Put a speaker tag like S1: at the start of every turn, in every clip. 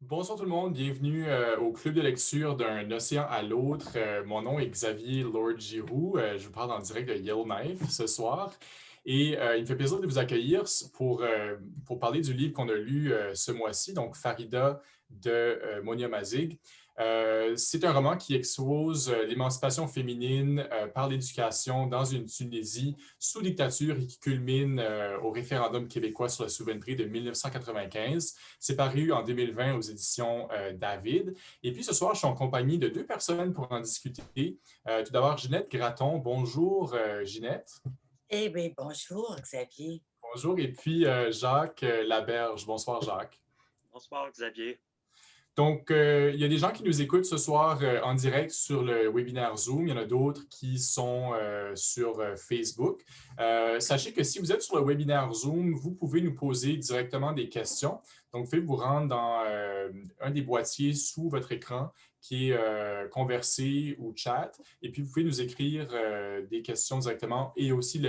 S1: Bonsoir tout le monde, bienvenue au club de lecture d'un océan à l'autre. Mon nom est Xavier Lord Giroux. Je vous parle en direct de Yellowknife ce soir. Et il me fait plaisir de vous accueillir pour parler du livre qu'on a lu ce mois-ci, donc Farida de Monia Mazig. C'est un roman qui expose l'émancipation féminine par l'éducation dans une Tunisie sous dictature et qui culmine au référendum québécois sur la souveraineté de 1995. C'est paru en 2020 aux éditions David. Et puis ce soir, je suis en compagnie de deux personnes pour en discuter. Tout d'abord, Ginette Gratton. Bonjour, Ginette.
S2: Eh bien, bonjour, Xavier.
S1: Bonjour. Et puis Jacques Laberge. Bonsoir, Jacques.
S3: Bonsoir, Xavier.
S1: Donc, il y a des gens qui nous écoutent ce soir en direct sur le webinaire Zoom. Il y en a d'autres qui sont sur Facebook. Sachez que si vous êtes sur le webinaire Zoom, vous pouvez nous poser directement des questions. Donc, vous pouvez vous rendre dans un des boîtiers sous votre écran qui est conversé ou chat. Et puis, vous pouvez nous écrire des questions directement et aussi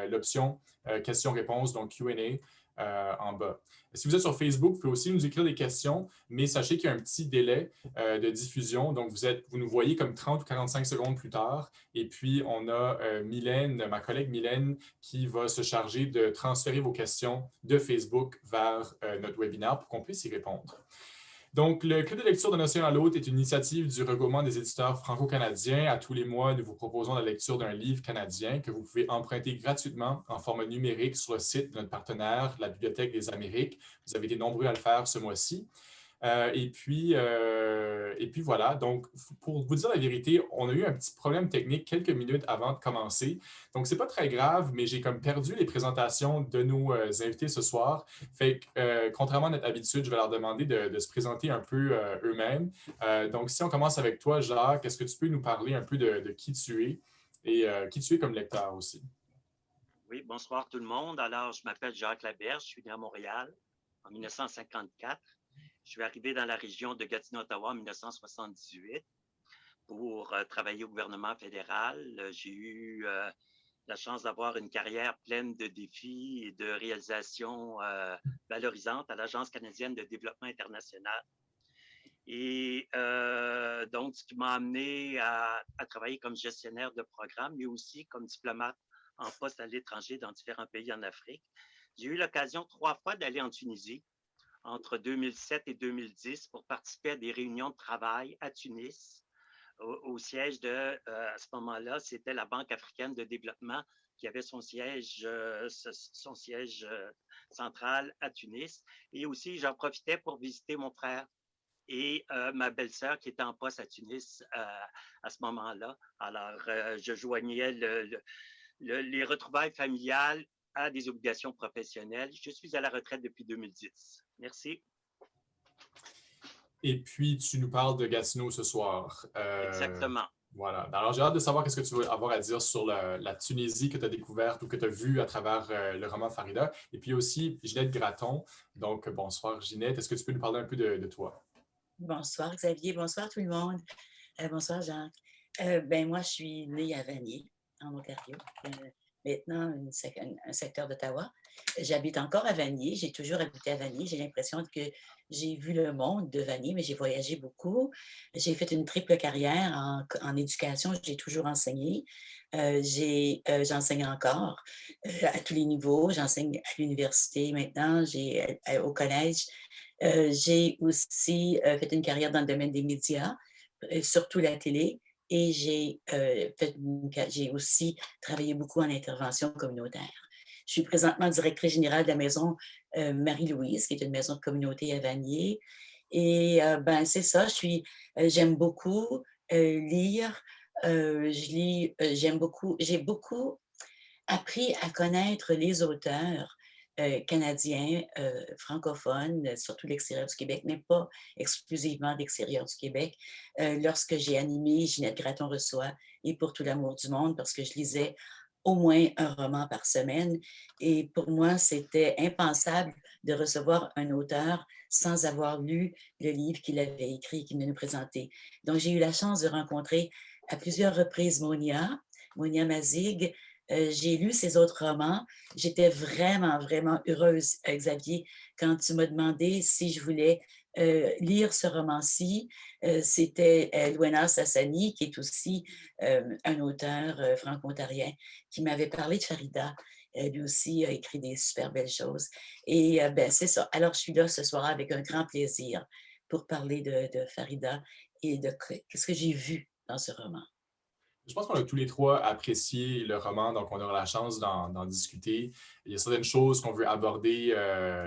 S1: l'option questions-réponses, donc Q&A en bas. Si vous êtes sur Facebook, vous pouvez aussi nous écrire des questions, mais sachez qu'il y a un petit délai de diffusion. Donc, vous nous voyez comme 30 ou 45 secondes plus tard. Et puis, on a Mylène, ma collègue Mylène, qui va se charger de transférer vos questions de Facebook vers notre webinaire pour qu'on puisse y répondre. Donc, le Club de lecture d'un océan à l'autre est une initiative du regroupement des éditeurs franco-canadiens. À tous les mois, nous vous proposons la lecture d'un livre canadien que vous pouvez emprunter gratuitement en format numérique sur le site de notre partenaire, la Bibliothèque des Amériques. Vous avez été nombreux à le faire ce mois-ci. Et puis voilà, donc pour vous dire la vérité, on a eu un petit problème technique quelques minutes avant de commencer. Donc, c'est pas très grave, mais j'ai comme perdu les présentations de nos invités ce soir. Fait que, contrairement à notre habitude, je vais leur demander de se présenter un peu eux-mêmes. Donc, si on commence avec toi, Jacques, est-ce que tu peux nous parler un peu de qui tu es et qui tu es comme lecteur aussi?
S3: Oui, bonsoir tout le monde. Alors, je m'appelle Jacques Laberge, je suis né à Montréal en 1954. Je suis arrivé dans la région de Gatineau-Ottawa en 1978 pour travailler au gouvernement fédéral. J'ai eu la chance d'avoir une carrière pleine de défis et de réalisations valorisantes à l'Agence canadienne de développement international. Et donc, ce qui m'a amené à travailler comme gestionnaire de programme, mais aussi comme diplomate en poste à l'étranger dans différents pays en Afrique. J'ai eu l'occasion 3 fois d'aller en Tunisie entre 2007 et 2010 pour participer à des réunions de travail à Tunis, au siège à ce moment-là, c'était la Banque africaine de développement qui avait son siège central à Tunis. Et aussi, j'en profitais pour visiter mon frère et ma belle-sœur qui était en poste à Tunis à ce moment-là. Alors, je joignais les retrouvailles familiales à des obligations professionnelles. Je suis à la retraite depuis 2010. Merci.
S1: Et puis, tu nous parles de Gatineau ce soir.
S3: Exactement.
S1: Voilà. Alors, j'ai hâte de savoir qu'est-ce que tu vas avoir à dire sur la Tunisie que tu as découverte ou que tu as vue à travers le roman Farida. Et puis aussi, Ginette Gratton. Donc, bonsoir, Ginette. Est-ce que tu peux nous parler un peu de toi?
S2: Bonsoir, Xavier. Bonsoir, tout le monde. Bonsoir, Jacques. Ben, moi, je suis née à Vanier, en Ontario. Maintenant, un secteur d'Ottawa. J'habite encore à Vanier. J'ai toujours habité à Vanier. J'ai l'impression que j'ai vu le monde de Vanier, mais j'ai voyagé beaucoup. J'ai fait une triple carrière en éducation. J'ai toujours enseigné. J'enseigne encore à tous les niveaux. J'enseigne à l'université maintenant, au collège. J'ai aussi fait une carrière dans le domaine des médias, surtout la télé, et j'ai aussi travaillé beaucoup en intervention communautaire. Je suis présentement directrice générale de la maison Marie-Louise, qui est une maison de communauté à Vanier. Et ben, c'est ça, j'aime beaucoup lire. J'aime beaucoup, j'ai beaucoup appris à connaître les auteurs canadiens, francophones, surtout l'extérieur du Québec, mais pas exclusivement l'extérieur du Québec, lorsque j'ai animé Ginette Gratton reçoit et Pour tout l'amour du monde, parce que je lisais au moins un roman par semaine. Et pour moi, c'était impensable de recevoir un auteur sans avoir lu le livre qu'il avait écrit et qu'il nous présentait. Donc, j'ai eu la chance de rencontrer à plusieurs reprises Monia Mazig. J'ai lu ses autres romans. J'étais vraiment, vraiment heureuse, Xavier, quand tu m'as demandé si je voulais lire ce roman-ci, c'était Louenas Hassani, qui est aussi un auteur franco-ontarien, qui m'avait parlé de Farida. Lui aussi a écrit des super belles choses. Et ben, c'est ça. Alors, je suis là ce soir avec un grand plaisir pour parler de Farida et de ce que j'ai vu dans ce roman.
S1: Je pense qu'on a tous les trois apprécié le roman, donc on aura la chance d'en discuter. Il y a certaines choses qu'on veut aborder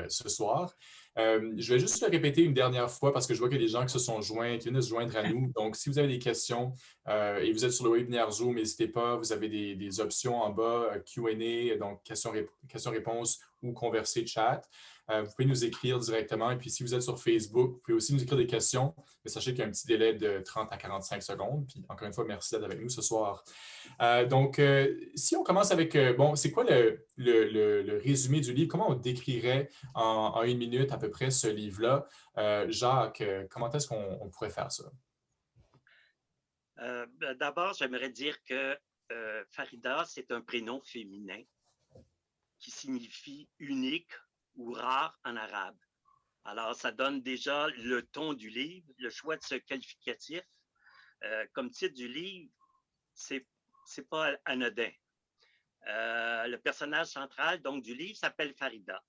S1: ce soir. Je vais juste le répéter une dernière fois parce que je vois qu'il y a des gens qui se sont joints, qui viennent de se joindre à nous. Donc, si vous avez des questions et vous êtes sur le webinaire Zoom, n'hésitez pas. Vous avez des options en bas, Q&A, donc questions-réponses ou converser chat. Vous pouvez nous écrire directement. Et puis, si vous êtes sur Facebook, vous pouvez aussi nous écrire des questions. Mais sachez qu'il y a un petit délai de 30 à 45 secondes. Puis, encore une fois, merci d'être avec nous ce soir. Donc, si on commence avec, bon, c'est quoi le résumé du livre? Comment on décrirait en une minute à peu près ce livre-là? Jacques, comment est-ce qu'on pourrait faire ça?
S3: D'abord, j'aimerais dire que Farida, c'est un prénom féminin qui signifie unique ou rare en arabe. Alors, ça donne déjà le ton du livre, le choix de ce qualificatif. Comme titre du livre, c'est pas anodin. Le personnage central donc, du livre s'appelle Farida.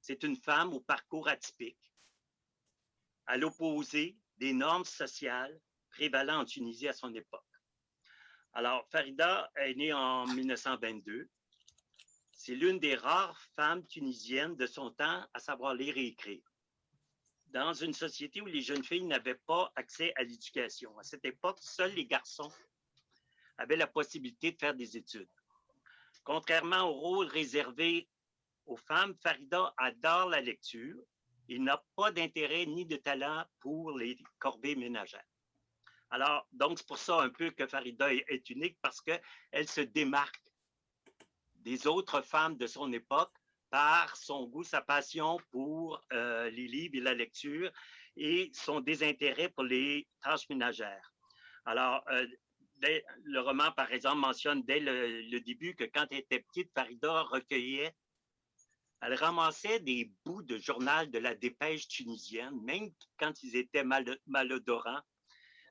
S3: C'est une femme au parcours atypique, à l'opposé des normes sociales prévalant en Tunisie à son époque. Alors, Farida est née en 1922. C'est l'une des rares femmes tunisiennes de son temps à savoir lire et écrire. Dans une société où les jeunes filles n'avaient pas accès à l'éducation. À cette époque, seuls les garçons avaient la possibilité de faire des études. Contrairement au rôle réservé aux femmes, Farida adore la lecture et n'a pas d'intérêt ni de talent pour les corvées ménagères. Alors, donc, c'est pour ça un peu que Farida est unique parce qu'elle se démarque des autres femmes de son époque par son goût, sa passion pour les livres et la lecture et son désintérêt pour les tâches ménagères. Alors, le roman, par exemple, mentionne dès le début que quand elle était petite, Farida recueillait, elle ramassait des bouts de journal de la Dépêche tunisienne, même quand ils étaient malodorants,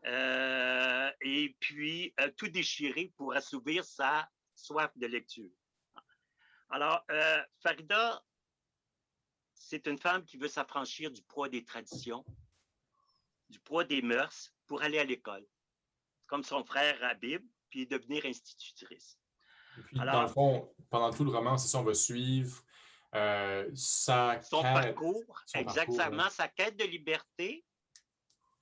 S3: et puis tout déchirer pour assouvir sa soif de lecture. Alors, Farida, c'est une femme qui veut s'affranchir du poids des traditions, du poids des mœurs pour aller à l'école, comme son frère Habib, puis devenir institutrice.
S1: Et puis, alors, dans le fond, pendant tout le roman, c'est ça, on va suivre
S3: son parcours,
S1: exactement,
S3: sa quête de liberté,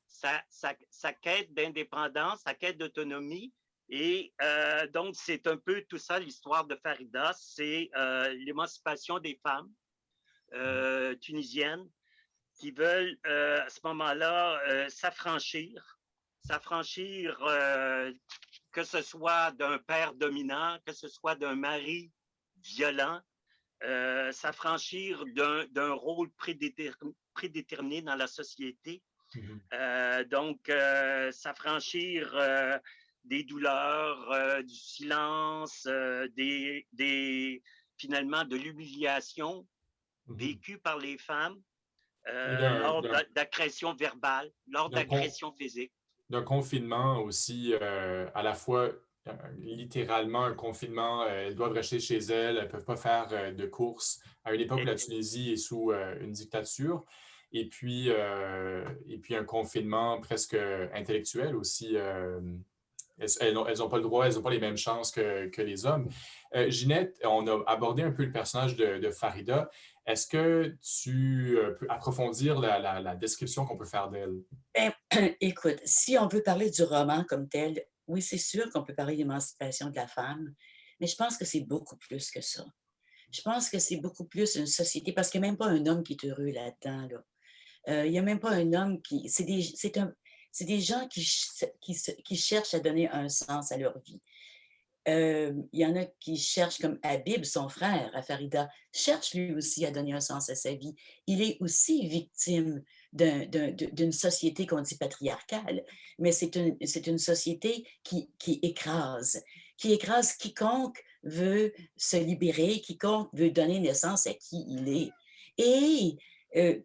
S3: sa quête d'indépendance, sa quête d'autonomie. Et donc, c'est un peu tout ça, l'histoire de Farida, c'est l'émancipation des femmes tunisiennes qui veulent, à ce moment-là, s'affranchir, que ce soit d'un père dominant, que ce soit d'un mari violent, s'affranchir d'un rôle prédéterminé dans la société. Donc, s'affranchir des douleurs, du silence, finalement de l'humiliation vécue par les femmes lors d'agressions verbales, lors d'agressions physiques.
S1: D'un confinement aussi, à la fois littéralement un confinement, elles doivent rester chez elles, elles ne peuvent pas faire de courses à une époque où la Tunisie est sous une dictature. Et puis un confinement presque intellectuel aussi. Elles n'ont pas le droit, elles n'ont pas les mêmes chances que les hommes. Ginette, on a abordé un peu le personnage de Farida. Est-ce que tu peux approfondir la description qu'on peut faire d'elle?
S2: Ben, écoute, si on veut parler du roman comme tel, oui, c'est sûr qu'on peut parler d'émancipation de la femme, mais je pense que c'est beaucoup plus que ça. Je pense que c'est beaucoup plus une société, parce qu'il n'y a même pas un homme qui est heureux là-dedans. Là. Il n'y a même pas un homme qui... C'est des gens qui cherchent à donner un sens à leur vie. Il y en a qui cherchent, comme Habib, son frère, à Farida, cherche lui aussi à donner un sens à sa vie. Il est aussi victime d'une société qu'on dit patriarcale, mais c'est une société qui écrase quiconque veut se libérer, quiconque veut donner naissance à qui il est. Et c'est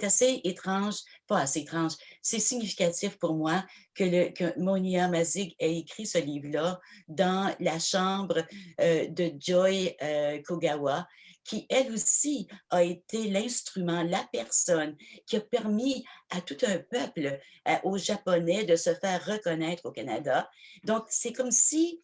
S2: assez étrange, pas assez étrange, c'est significatif pour moi que Monia Mazig ait écrit ce livre-là dans la chambre de Joy Kogawa, qui, elle aussi, a été l'instrument, la personne qui a permis à tout un peuple, aux Japonais, de se faire reconnaître au Canada. Donc, c'est comme si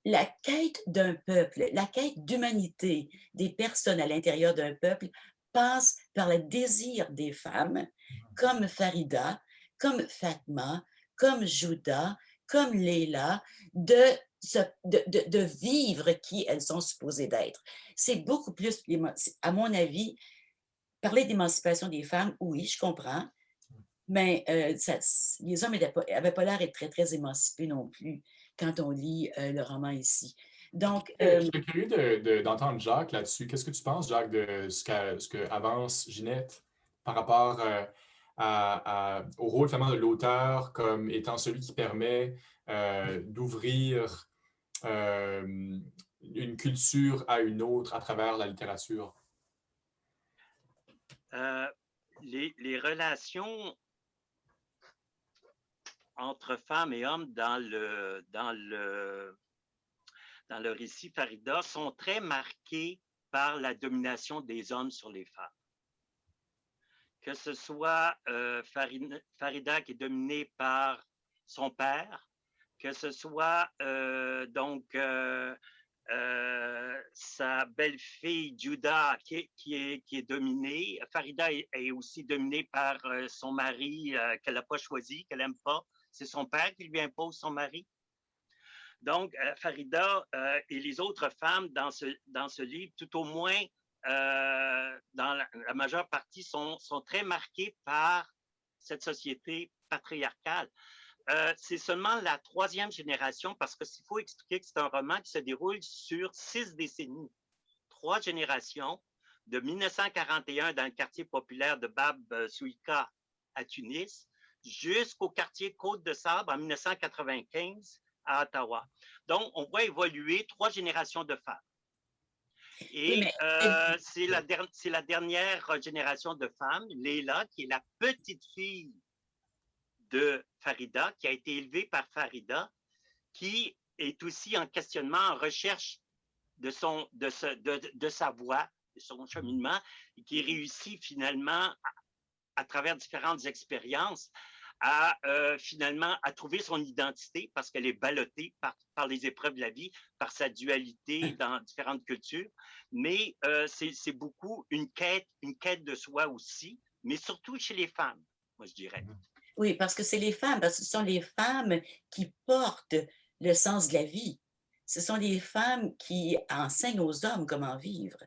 S2: la quête d'un peuple, la quête d'humanité des personnes à l'intérieur d'un peuple passe par le désir des femmes, comme Farida, comme Fatma, comme Jouda, comme Leila, de vivre qui elles sont supposées d'être. C'est beaucoup plus, à mon avis, parler d'émancipation des femmes, oui, je comprends, mais les hommes n'avaient pas l'air d'être très, très émancipés non plus quand on lit le roman ici. Donc,
S1: Je serais curieux d'entendre Jacques là-dessus. Qu'est-ce que tu penses, Jacques, de ce que avance Ginette par rapport au rôle finalement de l'auteur comme étant celui qui permet d'ouvrir une culture à une autre à travers la littérature?
S3: Les relations entre femmes et hommes dans le récit Farida sont très marquées par la domination des hommes sur les femmes. Que ce soit Farida qui est dominée par son père, que ce soit sa belle-fille Juda qui est dominée. Farida est aussi dominée par son mari qu'elle n'a pas choisi, qu'elle n'aime pas. C'est son père qui lui impose son mari. Donc, Farida et les autres femmes dans ce livre, tout au moins dans la majeure partie, sont très marquées par cette société patriarcale. C'est seulement la 3e génération, parce qu'il faut expliquer que c'est un roman qui se déroule sur 6 décennies. 3 générations, de 1941 dans le quartier populaire de Bab Souika à Tunis, jusqu'au quartier Côte-de-Sable en 1995 à Ottawa. Donc, on voit évoluer 3 générations de femmes. Et c'est la dernière génération de femmes, Leila, qui est la petite fille de Farida, qui a été élevée par Farida, qui est aussi en questionnement, en recherche de sa voie, de son cheminement, et qui réussit finalement, à travers différentes expériences, finalement à trouver son identité parce qu'elle est ballottée par les épreuves de la vie, par sa dualité dans différentes cultures. Mais c'est beaucoup une quête de soi aussi, mais surtout chez les femmes, moi je dirais.
S2: Oui, parce que c'est les femmes, parce que ce sont les femmes qui portent le sens de la vie. Ce sont les femmes qui enseignent aux hommes comment vivre.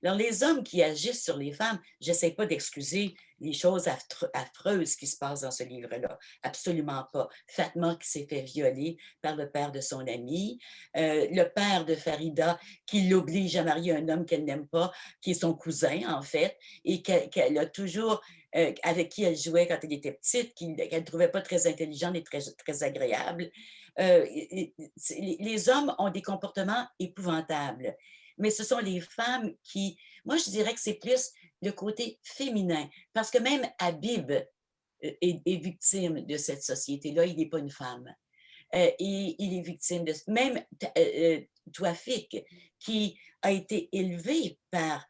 S2: Alors, les hommes qui agissent sur les femmes, je n'essaie pas d'excuser les choses affreuses qui se passent dans ce livre-là. Absolument pas. Fatma qui s'est fait violer par le père de son ami, le père de Farida qui l'oblige à marier un homme qu'elle n'aime pas, qui est son cousin, en fait, et qu'elle a toujours, avec qui elle jouait quand elle était petite, qu'elle ne trouvait pas très intelligente et très, très agréable. Les hommes ont des comportements épouvantables, mais ce sont les femmes qui, moi je dirais que c'est plus le côté féminin, parce que même Habib est victime de cette société-là, il n'est pas une femme. Et il est victime de... Même Touafik, qui a été élevé par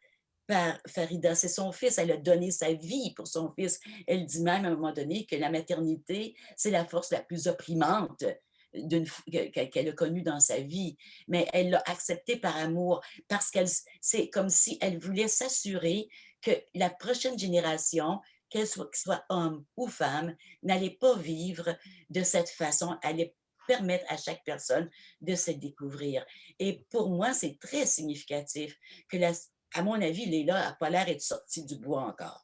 S2: Farida, c'est son fils, elle a donné sa vie pour son fils. Elle dit même à un moment donné que la maternité, c'est la force la plus opprimante qu'elle a connue dans sa vie, mais elle l'a accepté par amour, parce que c'est comme si elle voulait s'assurer que la prochaine génération, qu'elle soit homme ou femme, n'allait pas vivre de cette façon, allait permettre à chaque personne de se découvrir. Et pour moi, c'est très significatif que, à mon avis, Leila n'a pas l'air d'être sortie du bois encore.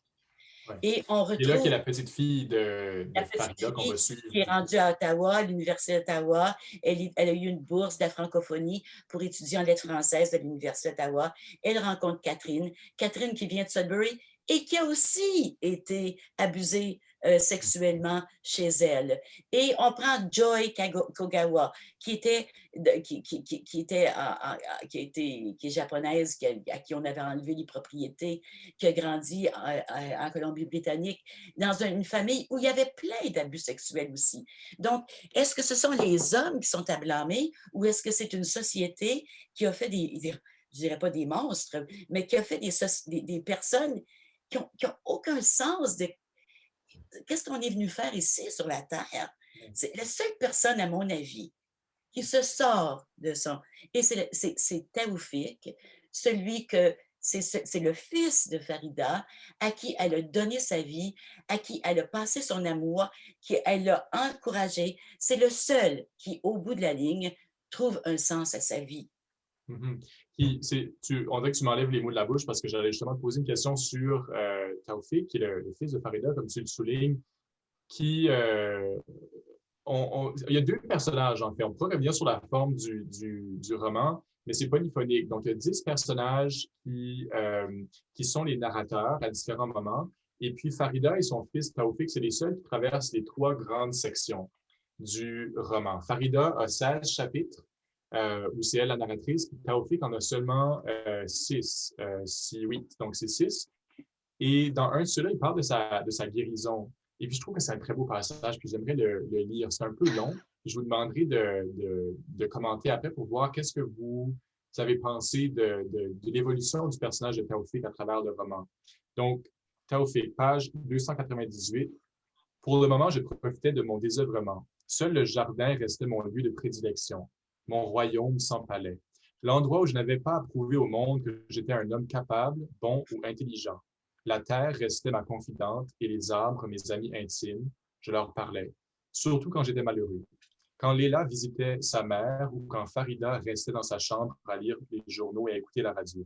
S1: Ouais.
S2: Et on retrouve...
S1: Leila qui est la petite fille de Farida qu'on va suivre.
S2: Qui est rendue à Ottawa, à l'Université d'Ottawa. Elle a eu une bourse de la francophonie pour étudier en lettres françaises de l'Université d'Ottawa. Elle rencontre Catherine qui vient de Sudbury et qui a aussi été abusée sexuellement chez elle. Et on prend Joy Kogawa, qui était, qui est japonaise, à qui on avait enlevé les propriétés, qui a grandi en Colombie-Britannique, dans une famille où il y avait plein d'abus sexuels aussi. Donc, est-ce que ce sont les hommes qui sont à blâmer ou est-ce que c'est une société qui a fait je dirais pas des monstres, mais qui a fait des personnes qui n'ont aucun sens de qu'est-ce qu'on est venu faire ici sur la Terre? C'est la seule personne, à mon avis, qui se sort de son... Et c'est Taoufik, celui que... C'est le fils de Farida, à qui elle a donné sa vie, à qui elle a passé son amour, qui elle l'a encouragé. C'est le seul qui, au bout de la ligne, trouve un sens à sa vie.
S1: On dirait que tu m'enlèves les mots de la bouche parce que j'allais justement te poser une question sur Taoufik, qui est le fils de Farida, comme tu le soulignes, qui... il y a deux personnages, en fait. On pourrait revenir sur la forme du roman, mais c'est polyphonique. Donc, il y a 10 personnages qui sont les narrateurs à différents moments. Et puis, Farida et son fils Taoufik, c'est les seuls qui traversent les 3 grandes sections du roman. Farida a 16 chapitres, où c'est elle la narratrice. Taoufik en a seulement 6, 8, donc c'est 6. Et dans un de ceux-là, il parle de sa guérison. Et puis, je trouve que c'est un très beau passage, puis j'aimerais le lire. C'est un peu long. Je vous demanderai de commenter après pour voir qu'est-ce que vous avez pensé de l'évolution du personnage de Taoufik à travers le roman. Donc, Taoufik, page 298. Pour le moment, je profitais de mon désœuvrement. Seul le jardin restait mon lieu de prédilection, mon royaume sans palais. L'endroit où je n'avais pas à prouver au monde que j'étais un homme capable, bon ou intelligent. La terre restait ma confidente et les arbres mes amis intimes. Je leur parlais, surtout quand j'étais malheureux. Quand Léla visitait sa mère ou quand Farida restait dans sa chambre à lire les journaux et à écouter la radio.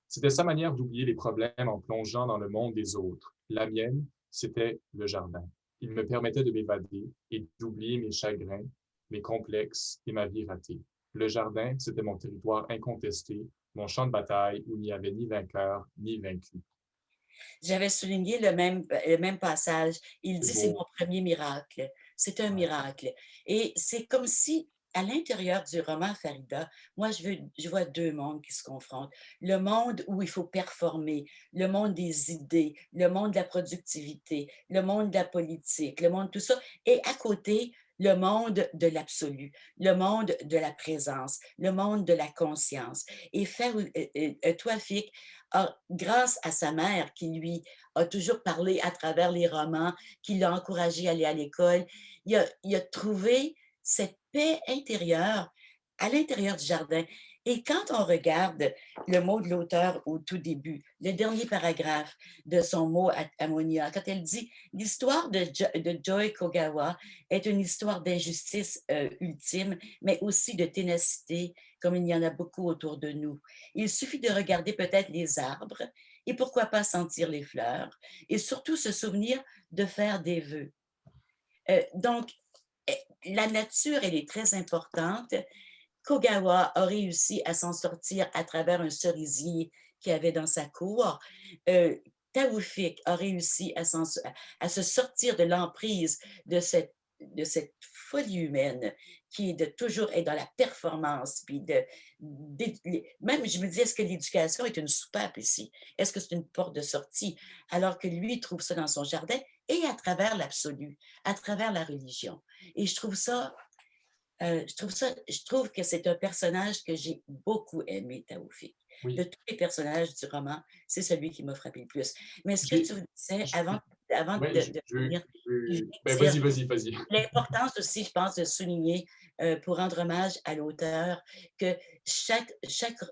S1: C'était sa manière d'oublier les problèmes en plongeant dans le monde des autres. La mienne, c'était le jardin. Il me permettait de m'évader et d'oublier mes chagrins, mes complexes et ma vie ratée. Le jardin, c'était mon territoire incontesté, mon champ de bataille où il n'y avait ni vainqueur ni vaincu.
S2: J'avais souligné le même passage. Il dit, c'est mon premier miracle. C'est un miracle. Et c'est comme si, à l'intérieur du roman Farida, moi, je vois 2 mondes qui se confrontent. Le monde où il faut performer, le monde des idées, le monde de la productivité, le monde de la politique, le monde tout ça. Et à côté, le monde de l'absolu, le monde de la présence, le monde de la conscience. Et Taoufik, grâce à sa mère qui lui a toujours parlé à travers les romans, qui l'a encouragé à aller à l'école, il a trouvé cette paix intérieure à l'intérieur du jardin. Et quand on regarde le mot de l'auteur au tout début, le dernier paragraphe de son mot à Monia, quand elle dit « L'histoire de Joy Kogawa est une histoire d'injustice ultime, mais aussi de ténacité, comme il y en a beaucoup autour de nous. Il suffit de regarder peut-être les arbres et pourquoi pas sentir les fleurs et surtout se souvenir de faire des vœux. » Donc, la nature, elle est très importante. Kogawa a réussi à s'en sortir à travers un cerisier qu'il avait dans sa cour. Taoufik a réussi à se sortir de l'emprise de cette folie humaine qui est de toujours être dans la performance. Puis même, je me dis, est-ce que l'éducation est une soupape ici? Est-ce que c'est une porte de sortie? Alors que lui, il trouve ça dans son jardin et à travers l'absolu, à travers la religion. Et je trouve que c'est un personnage que j'ai beaucoup aimé, Taoufik.
S1: Oui.
S2: De tous les personnages du roman, c'est celui qui m'a frappé le plus. Mais ce que tu disais avant de finir,
S1: vas-y.
S2: L'importance aussi, je pense, de souligner, pour rendre hommage à l'auteur, que chaque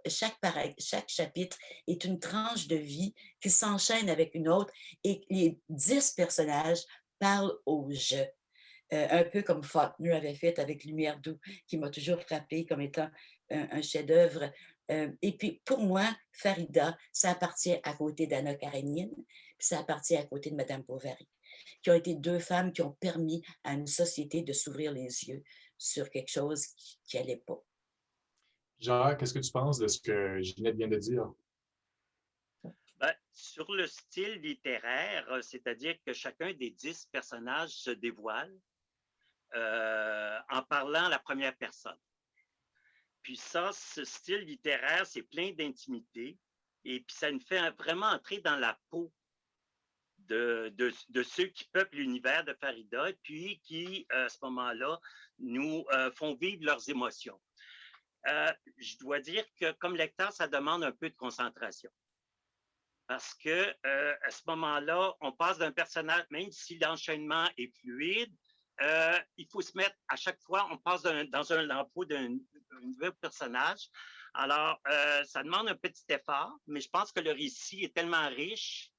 S2: chapitre est une tranche de vie qui s'enchaîne avec une autre et les 10 personnages parlent au « je ». Un peu comme Faulkner avait fait avec Lumière d'eau, qui m'a toujours frappé comme étant un chef-d'œuvre. Et puis, pour moi, Farida, ça appartient à côté d'Anna Karénine, puis ça appartient à côté de Madame Bovary, qui ont été 2 femmes qui ont permis à une société de s'ouvrir les yeux sur quelque chose qui n'allait pas.
S1: Jacques, qu'est-ce que tu penses de ce que Ginette vient de dire?
S3: Ben, sur le style littéraire, c'est-à-dire que chacun des 10 personnages se dévoile en parlant à la première personne. Puis ça, ce style littéraire, c'est plein d'intimité et puis ça nous fait vraiment entrer dans la peau de ceux qui peuplent l'univers de Farida, puis qui, à ce moment-là, nous font vivre leurs émotions. Je dois dire que comme lecteur, ça demande un peu de concentration. Parce que à ce moment-là, on passe d'un personnage, même si l'enchaînement est fluide, il faut se mettre à chaque fois, on passe dans la peau d'un nouveau personnage. Alors, ça demande un petit effort, mais je pense que le récit est tellement riche,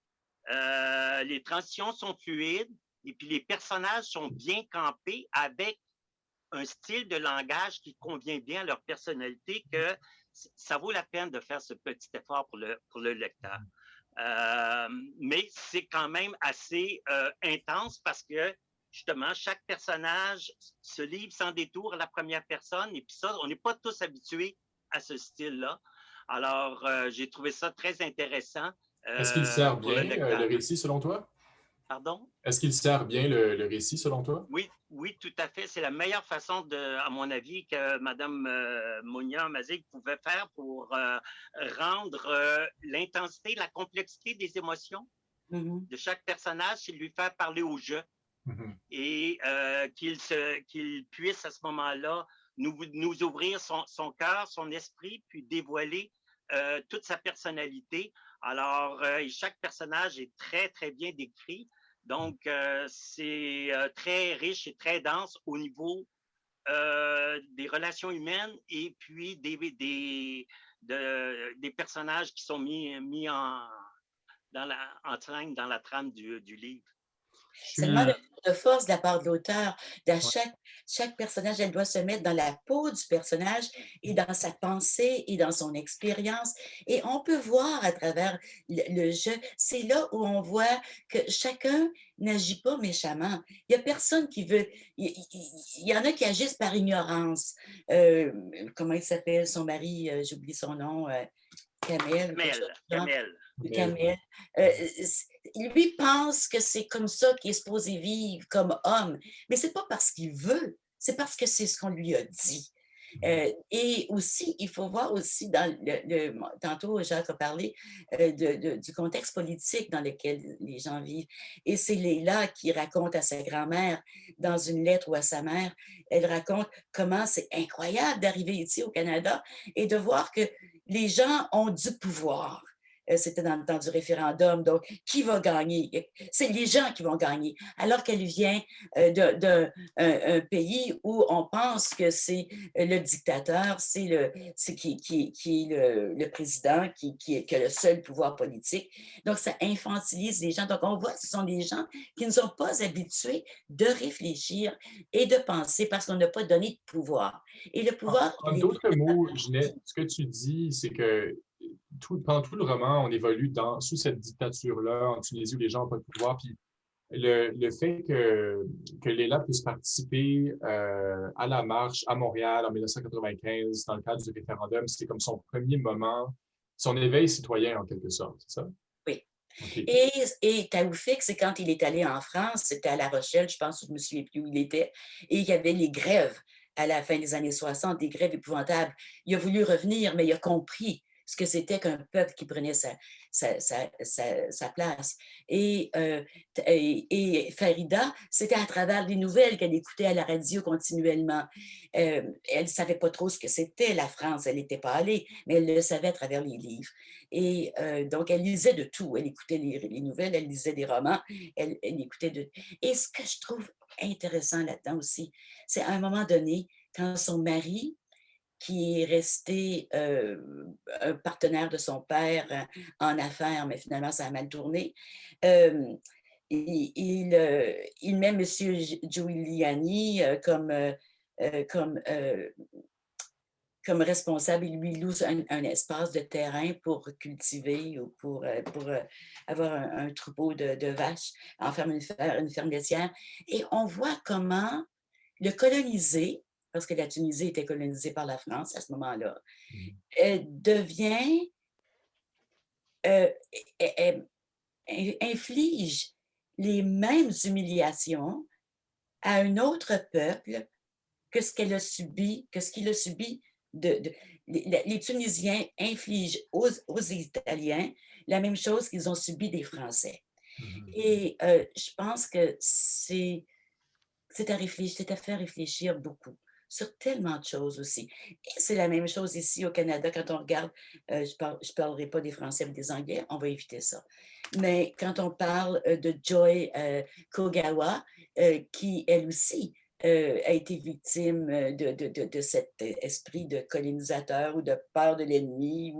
S3: les transitions sont fluides, et puis les personnages sont bien campés avec un style de langage qui convient bien à leur personnalité, que ça vaut la peine de faire ce petit effort pour le lecteur. Mais c'est quand même assez intense parce que justement, chaque personnage se livre sans détour à la première personne et puis ça, on n'est pas tous habitués à ce style-là. Alors, j'ai trouvé ça très intéressant
S1: Est-ce qu'il sert
S3: pour le
S1: bien
S3: lecteur.
S1: le récit selon toi?
S3: Pardon?
S1: Est-ce qu'il sert bien le récit selon toi?
S3: Oui, oui, tout à fait. C'est la meilleure façon, à mon avis, que Mme Monia Mazik pouvait faire pour rendre l'intensité, la complexité des émotions de chaque personnage, c'est de lui faire parler au jeu et qu'il puisse à ce moment-là nous ouvrir son cœur, son esprit, puis dévoiler toute sa personnalité. Alors, chaque personnage est très, très bien décrit. Donc, c'est très riche et très dense au niveau des relations humaines et puis des personnages qui sont mis en scène dans la trame du livre.
S2: Ça demande de force de la part de l'auteur. Chaque personnage, elle doit se mettre dans la peau du personnage et dans sa pensée et dans son expérience. Et on peut voir à travers le jeu, c'est là où on voit que chacun n'agit pas méchamment. Il n'y a personne qui veut... Il y en a qui agissent par ignorance. Comment il s'appelle, son mari? J'oublie son nom. Kamel. Kamel. Lui pense que c'est comme ça qu'il est supposé vivre comme homme, mais c'est pas parce qu'il veut, c'est parce que c'est ce qu'on lui a dit. Et aussi, il faut voir aussi tantôt Jacques a parlé du contexte politique dans lequel les gens vivent. Et c'est Léla qui raconte à sa grand-mère dans une lettre ou à sa mère, elle raconte comment c'est incroyable d'arriver ici au Canada et de voir que les gens ont du pouvoir. C'était dans le temps du référendum, donc qui va gagner? C'est les gens qui vont gagner, alors qu'elle vient d'un pays où on pense que c'est le dictateur, c'est qui est le président, qui a le seul pouvoir politique. Donc, ça infantilise les gens. Donc, on voit que ce sont des gens qui ne sont pas habitués de réfléchir et de penser parce qu'on n'a pas donné de pouvoir. Et le pouvoir...
S1: En d'autres mots, Ginette, ce que tu dis, c'est que pendant tout le roman, on évolue sous cette dictature-là en Tunisie où les gens n'ont pas de pouvoir. Puis le fait que Léla puisse participer à la marche à Montréal en 1995 dans le cadre du référendum, c'est comme son premier moment, son éveil citoyen en quelque sorte, c'est ça?
S2: Oui.
S1: Okay.
S2: Et Taoufik, c'est quand il est allé en France, c'était à La Rochelle, je pense, je ne me souviens plus où il était, et il y avait les grèves à la fin des années 60, des grèves épouvantables. Il a voulu revenir, mais il a compris ce que c'était qu'un peuple qui prenait sa place. Et Farida, c'était à travers les nouvelles qu'elle écoutait à la radio continuellement. Elle ne savait pas trop ce que c'était la France, elle n'était pas allée, mais elle le savait à travers les livres. Et donc, elle lisait de tout. Elle écoutait les nouvelles, elle lisait des romans, elle écoutait de... Et ce que je trouve intéressant là-dedans aussi, c'est à un moment donné, quand son mari, qui est resté un partenaire de son père en affaires, mais finalement, ça a mal tourné. Il met M. Giuliani comme responsable, il lui loue un espace de terrain pour cultiver ou pour avoir un troupeau de vaches, en faire une ferme laitière. Et on voit comment le colonisé, parce que la Tunisie était colonisée par la France à ce moment-là, devient euh, inflige les mêmes humiliations à un autre peuple que ce qu'elle a subi, que ce qu'il a subi les Tunisiens infligent aux Italiens la même chose qu'ils ont subi des Français. Et je pense que c'est à réfléchir, c'est à faire réfléchir beaucoup sur tellement de choses aussi. Et c'est la même chose ici au Canada quand on regarde, je parlerai pas des Français ou des Anglais, on va éviter ça. Mais quand on parle de Joy Kogawa, qui elle aussi a été victime de cet esprit de colonisateur ou de peur de l'ennemi.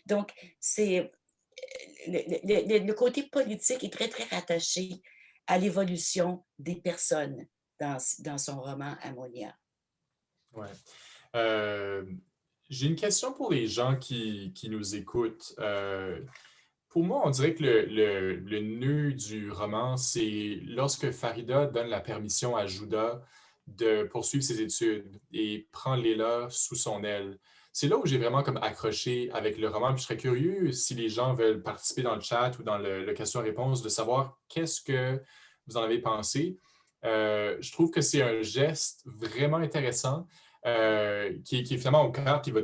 S2: Donc, c'est le côté politique est très, très rattaché à l'évolution des personnes dans son roman Ammonia.
S1: Ouais. Euh, j'ai une question pour les gens qui nous écoutent. Pour moi, on dirait que le nœud du roman, c'est lorsque Farida donne la permission à Judah de poursuivre ses études et prend Léla sous son aile. C'est là où j'ai vraiment comme accroché avec le roman. Puis je serais curieux si les gens veulent participer dans le chat ou dans le question-réponse de savoir qu'est-ce que vous en avez pensé. Je trouve que c'est un geste vraiment intéressant qui est finalement au cœur, qui va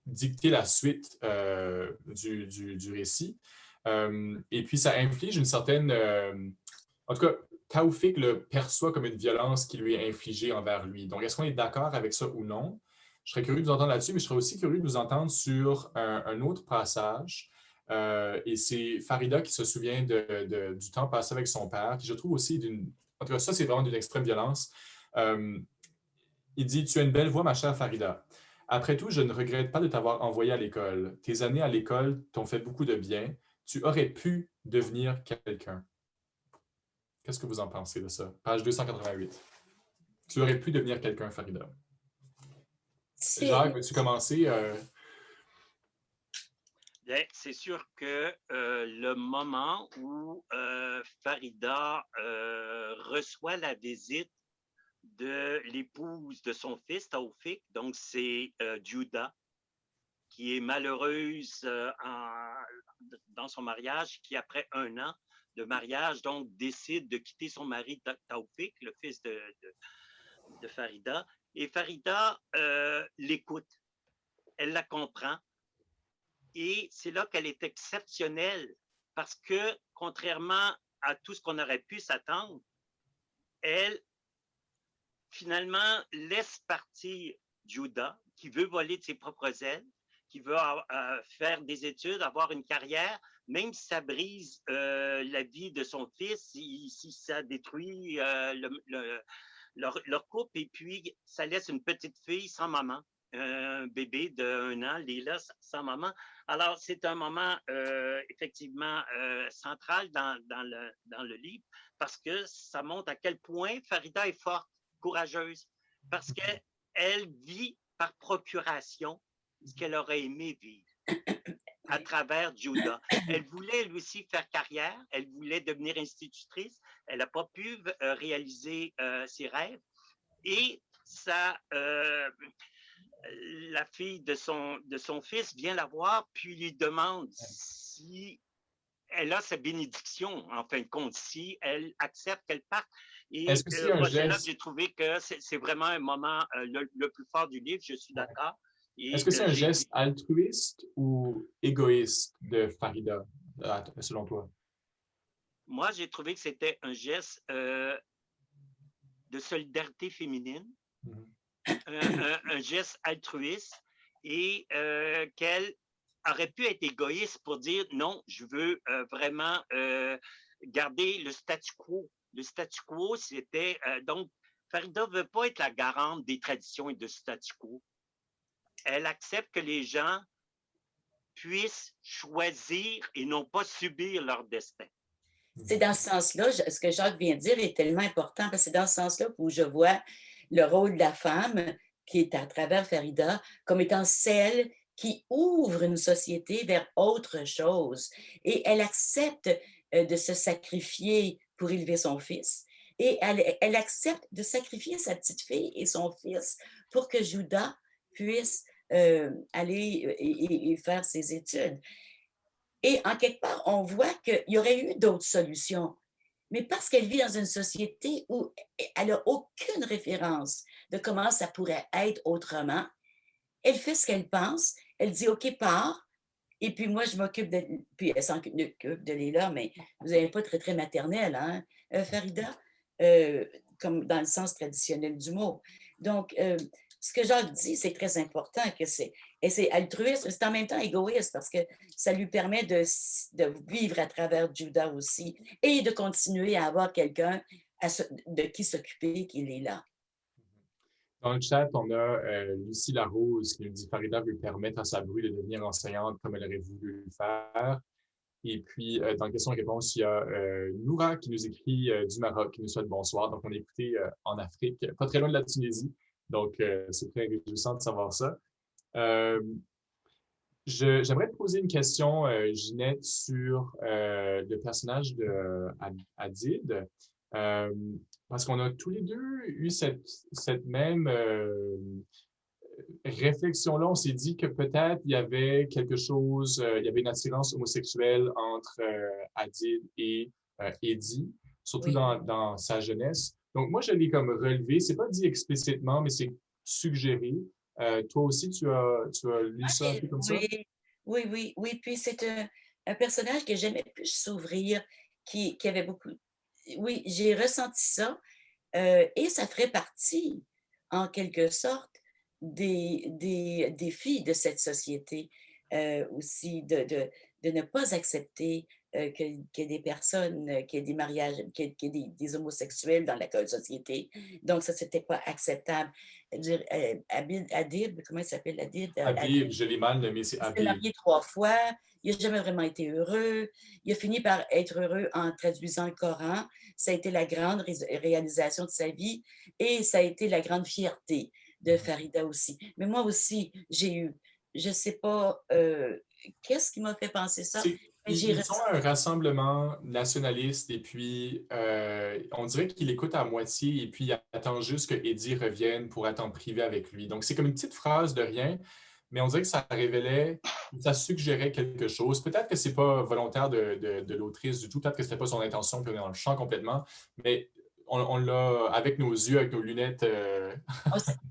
S1: dicter la suite du récit. Et puis, ça inflige une certaine... en tout cas, Taoufik le perçoit comme une violence qui lui est infligée envers lui. Donc, est-ce qu'on est d'accord avec ça ou non? Je serais curieux de vous entendre là-dessus, mais je serais aussi curieux de vous entendre sur un autre passage. Et c'est Farida qui se souvient du temps passé avec son père, qui je trouve aussi d'une... En tout cas, ça, c'est vraiment d'une extrême violence. Il dit, tu as une belle voix, ma chère Farida. Après tout, je ne regrette pas de t'avoir envoyé à l'école. Tes années à l'école t'ont fait beaucoup de bien. Tu aurais pu devenir quelqu'un. Qu'est-ce que vous en pensez de ça? Page 288. Tu aurais pu devenir quelqu'un, Farida. Jacques, veux-tu commencer?
S3: Bien, c'est sûr que le moment où Farida reçoit la visite de l'épouse de son fils, Taoufik, donc c'est Judah, qui est malheureuse dans son mariage, qui après 1 an de mariage, donc décide de quitter son mari Taoufik, le fils de Farida. Et Farida l'écoute, elle la comprend. Et c'est là qu'elle est exceptionnelle, parce que contrairement à tout ce qu'on aurait pu s'attendre, elle finalement laisse partir Judah, qui veut voler de ses propres ailes, qui veut faire des études, avoir une carrière, même si ça brise la vie de son fils, si ça détruit leur couple, et puis ça laisse une petite fille sans maman, un bébé d'1 an, Léla, sans maman. Alors, c'est un moment effectivement central dans le livre, parce que ça montre à quel point Farida est forte, courageuse, parce qu'elle vit par procuration ce qu'elle aurait aimé vivre à travers Judah. Elle voulait, elle aussi, faire carrière. Elle voulait devenir institutrice. Elle n'a pas pu réaliser ses rêves. Et ça, la fille de son fils vient la voir, puis lui demande si elle a sa bénédiction, en fin de compte, si elle accepte qu'elle parte. Et
S1: Est-ce que c'est un
S3: moi, c'est là que
S1: geste...
S3: j'ai trouvé que c'est vraiment un moment le plus fort du livre, je suis d'accord.
S1: Est-ce que c'est un geste altruiste ou égoïste de Farida, selon toi?
S3: Moi, j'ai trouvé que c'était un geste de solidarité féminine, un geste altruiste, et qu'elle aurait pu être égoïste pour dire non, je veux vraiment garder le statu quo. Le statu quo, c'était donc Farida ne veut pas être la garante des traditions et du statu quo. Elle accepte que les gens puissent choisir et non pas subir leur destin.
S2: C'est dans ce sens-là, ce que Jacques vient de dire est tellement important, parce que c'est dans ce sens-là où je vois le rôle de la femme, qui est à travers Farida, comme étant celle qui ouvre une société vers autre chose. Et elle accepte de se sacrifier pour élever son fils. Et elle accepte de sacrifier sa petite fille et son fils pour que Judah puisse aller et faire ses études. Et en quelque part, on voit qu'il y aurait eu d'autres solutions. Mais parce qu'elle vit dans une société où elle n'a aucune référence de comment ça pourrait être autrement, elle fait ce qu'elle pense, elle dit OK, pars, et puis moi, je m'occupe de. Puis elle s'occupe de Léla, mais vous n'avez pas très, très maternel, hein, Farida? Euh, Comme dans le sens traditionnel du mot. Donc, ce que Jacques dit, c'est très important, que c'est altruiste, c'est en même temps égoïste parce que ça lui permet de vivre à travers Judas aussi et de continuer à avoir quelqu'un de qui s'occuper, qu'il est là.
S1: Dans le chat, on a Lucie Larose qui nous dit Farida veut permettre à sa bru de devenir enseignante comme elle aurait voulu le faire. Et puis, dans la question-réponse, il y a Noura qui nous écrit du Maroc, qui nous souhaite bonsoir. Donc, on est écouté en Afrique, pas très loin de la Tunisie. Donc, c'est très réjouissant de savoir ça. Euh, J'aimerais te poser une question, Ginette, sur le personnage de Hadid, euh, parce qu'on a tous les deux eu cette même réflexion-là. On s'est dit que peut-être il y avait quelque chose, il y avait une attirance homosexuelle entre Hadid et Eddie, surtout
S2: Oui.
S1: dans sa jeunesse. Donc moi, je l'ai comme relevé. C'est pas dit explicitement, mais c'est suggéré. Toi aussi, tu as lu ça un peu comme ça?
S2: Oui, oui, oui, oui. Puis c'est un personnage que j'aimais plus s'ouvrir, qui avait beaucoup. Oui, j'ai ressenti ça. Et ça ferait partie, en quelque sorte, des filles de cette société aussi, de ne pas accepter qu'il y ait des personnes, qu'il y ait des mariages, qu'il y ait des homosexuels dans la société. Donc, ça, c'était pas acceptable. Adib, comment il s'appelle, Adib?
S1: Habib, je l'ai mal nommé, c'est
S2: Il s'est
S1: Habib.
S2: marié 3 fois, il n'a jamais vraiment été heureux. Il a fini par être heureux en traduisant le Coran. Ça a été la grande réalisation de sa vie et ça a été la grande fierté de Farida aussi. Mais moi aussi, j'ai eu, je ne sais pas qu'est-ce qui m'a fait penser ça, mais j'ai
S1: Ils sont
S2: ressenti.
S1: un rassemblement nationaliste et puis on dirait qu'il écoute à moitié et puis il attend juste que Eddie revienne pour être en privé avec lui. Donc c'est comme une petite phrase de rien, mais on dirait que ça révélait, ça suggérait quelque chose. Peut-être que c'est pas volontaire de l'autrice du tout, peut-être que c'était pas son intention, puis on est dans le champ complètement, mais on l'a avec nos yeux, avec nos lunettes.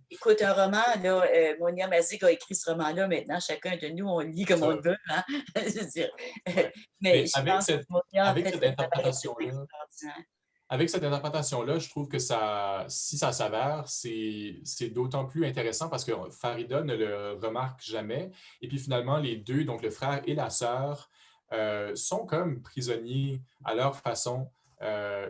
S2: Écoute, un roman, là, Monia Mazik a écrit ce roman-là. Maintenant, chacun de nous, on le lit comme on
S1: Ça,
S2: le veut. Hein? Je veux dire,
S1: ouais.
S2: mais
S1: Mais
S2: je pense que Monia a
S1: avec
S2: fait
S1: cette
S2: un travail
S1: interprétation-là,
S2: extraordinaire.
S1: avec cette interprétation-là, je trouve que ça, si ça s'avère, c'est d'autant plus intéressant parce que Farida ne le remarque jamais. Et puis finalement, les deux, donc le frère et la sœur, sont comme prisonniers à leur façon.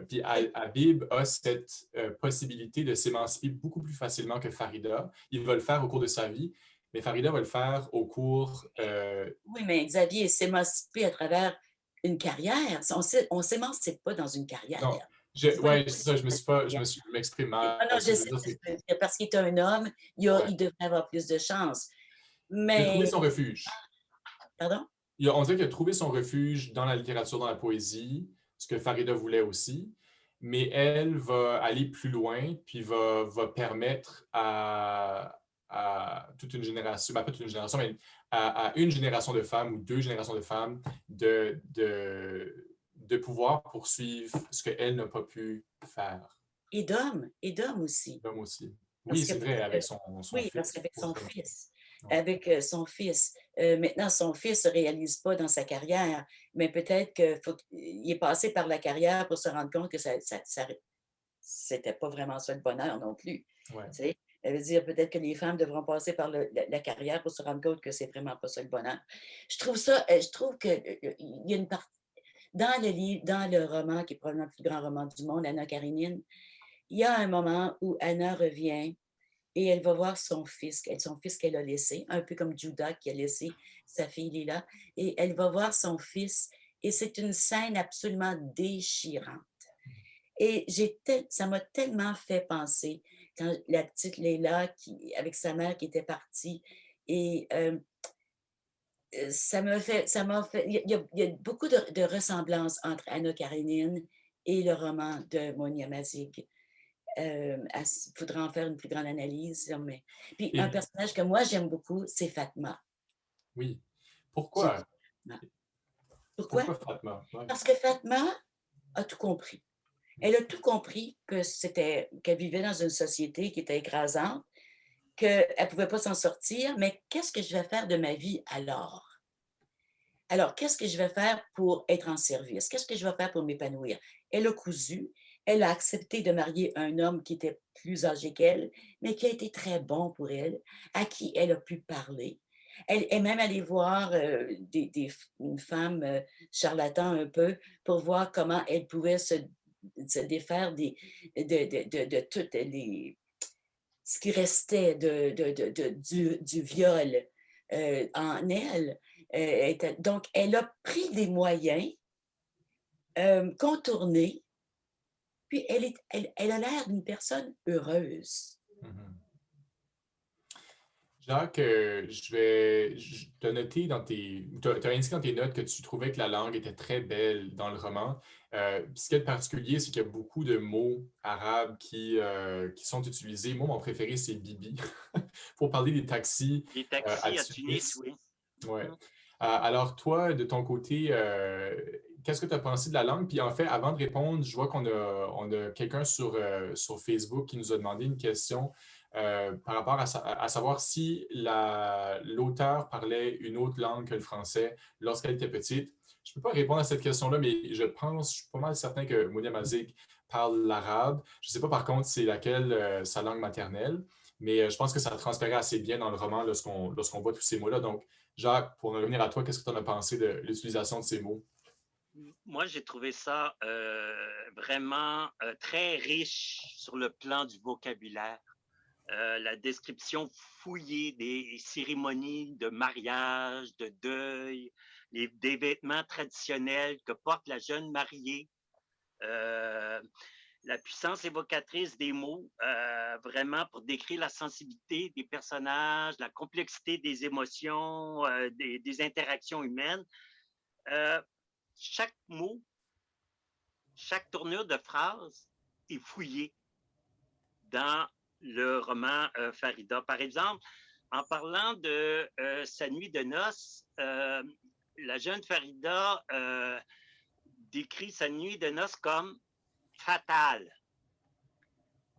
S1: Puis Habib a cette possibilité de s'émanciper beaucoup plus facilement que Farida. Il va le faire au cours de sa vie, mais Farida va le faire au cours.
S2: Oui, mais Xavier s'émanciper à travers une carrière. On ne s'émancipe pas dans une carrière.
S1: Non,
S2: C'est pas le
S1: ouais, c'est ça,
S2: principe de la carrière.
S1: je m'exprime mal.
S2: Non, non,
S1: Ce
S2: je
S1: que je veux
S2: sais
S1: dire,
S2: ce que
S1: c'est,
S2: je veux dire, parce qu'il est un homme,
S1: ouais,
S2: il devrait avoir plus de chance.
S1: il a trouvé
S2: Mais,
S1: son refuge.
S2: pardon?
S1: On dirait qu'il a trouvé son refuge dans la littérature, dans la poésie, ce que Farida voulait aussi, mais elle va aller plus loin, puis va permettre à toute une génération, ben, pas toute une génération, mais à une génération de femmes ou deux générations de femmes de pouvoir poursuivre ce qu'elle n'a pas pu faire.
S2: Et d'hommes aussi.
S1: L'homme aussi. Oui,
S2: Parce que
S1: c'est vrai, avec
S2: peut-être,
S1: son
S2: oui, parce
S1: fils,
S2: qu'avec son
S1: autrement.
S2: fils,
S1: Ouais.
S2: maintenant son fils ne se réalise pas dans sa carrière, mais peut-être qu'il est passé par la carrière pour se rendre compte que c'était pas vraiment ça le bonheur non plus.
S1: Ouais.
S2: Tu sais? Ça veut dire peut-être que les femmes devront passer par la carrière pour se rendre compte que c'est vraiment pas ça le bonheur. Je trouve que il y a une partie dans le livre, dans le roman qui est probablement le plus grand roman du monde, Anna Karénine, il y a un moment où Anna revient et elle va voir son fils qu'elle a laissé, un peu comme Judas qui a laissé sa fille Lila, et elle va voir son fils et c'est une scène absolument déchirante. Et ça m'a tellement fait penser quand la petite Léla, avec sa mère qui était partie, et il y a beaucoup de ressemblances entre Anna Karénine et le roman de Monia Mazig. Il faudra en faire une plus grande analyse. Mais. Puis un
S1: Et
S2: personnage que moi j'aime beaucoup, c'est Fatma.
S1: oui.
S2: J'aime
S1: Pourquoi?
S2: Fatma. Pourquoi?
S1: Pourquoi Fatma? Ouais.
S2: Parce que Fatma a tout compris. Elle a tout compris qu'elle vivait dans une société qui était écrasante, qu'elle ne pouvait pas s'en sortir, mais qu'est-ce que je vais faire de ma vie alors? Alors, qu'est-ce que je vais faire pour être en service? Qu'est-ce que je vais faire pour m'épanouir? Elle a cousu, elle a accepté de marier un homme qui était plus âgé qu'elle, mais qui a été très bon pour elle, à qui elle a pu parler. Elle est même allée voir une femme charlatan un peu pour voir comment elle pouvait se défaire de toutes les, ce qui restait du viol en elle. Donc, elle a pris des moyens contournés, puis elle a l'air d'une personne heureuse.
S1: Mhm. Jacques, tu as noté t'as indiqué dans tes notes que tu trouvais que la langue était très belle dans le roman. Ce qui est particulier, c'est qu'il y a beaucoup de mots arabes qui sont utilisés. Moi, mon préféré, c'est Bibi, pour parler des taxis
S3: Les
S1: à
S3: taxis à Tunis,
S1: Tunis.
S3: oui.
S1: Ouais. Alors, toi, de ton côté, qu'est-ce que tu as pensé de la langue? Puis en fait, avant de répondre, je vois qu'on a quelqu'un sur Facebook qui nous a demandé une question par rapport à savoir si l'auteur parlait une autre langue que le français lorsqu'elle était petite. Je ne peux pas répondre à cette question-là, mais je suis pas mal certain que Mounia Mazik parle l'arabe. Je ne sais pas par contre c'est laquelle sa langue maternelle, mais je pense que ça transparaît assez bien dans le roman lorsqu'on voit tous ces mots-là. Donc, Jacques, pour en revenir à toi, qu'est-ce que tu en as pensé de l'utilisation de ces mots?
S3: Moi, j'ai trouvé ça vraiment très riche sur le plan du vocabulaire. La description fouillée des cérémonies de mariage, de deuil, des vêtements traditionnels que porte la jeune mariée, la puissance évocatrice des mots, vraiment pour décrire la sensibilité des personnages, la complexité des émotions, des interactions humaines. Euh, Chaque mot, chaque tournure de phrase est fouillée dans le roman Farida. Par exemple, en parlant de sa nuit de noces, la jeune Farida décrit sa nuit de noces comme fatale.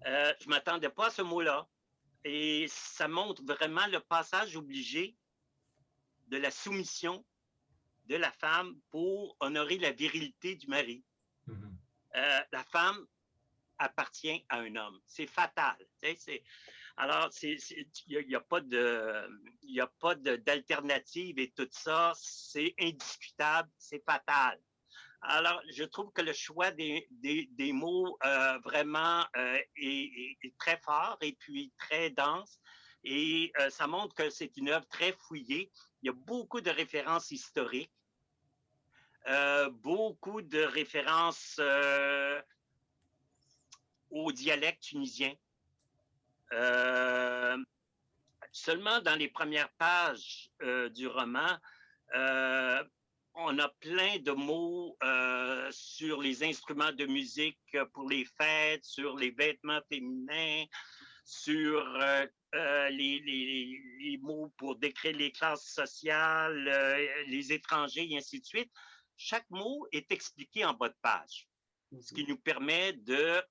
S3: Je ne m'attendais pas à ce mot-là. Et ça montre vraiment le passage obligé de la soumission de la femme pour honorer la virilité du mari.
S1: Mhm.
S3: La femme appartient à un homme. C'est fatal. Alors, il n'y a pas d'alternative et tout ça. C'est indiscutable. C'est fatal. Alors, je trouve que le choix des mots vraiment est très fort et puis très dense. Et ça montre que c'est une œuvre très fouillée. Il y a beaucoup de références historiques, beaucoup de références au dialecte tunisien. Seulement dans les premières pages du roman, on a plein de mots sur les instruments de musique pour les fêtes, sur les vêtements féminins, sur les mots pour décrire les classes sociales, les étrangers, et ainsi de suite. Chaque mot est expliqué en bas de page, ce qui nous permet de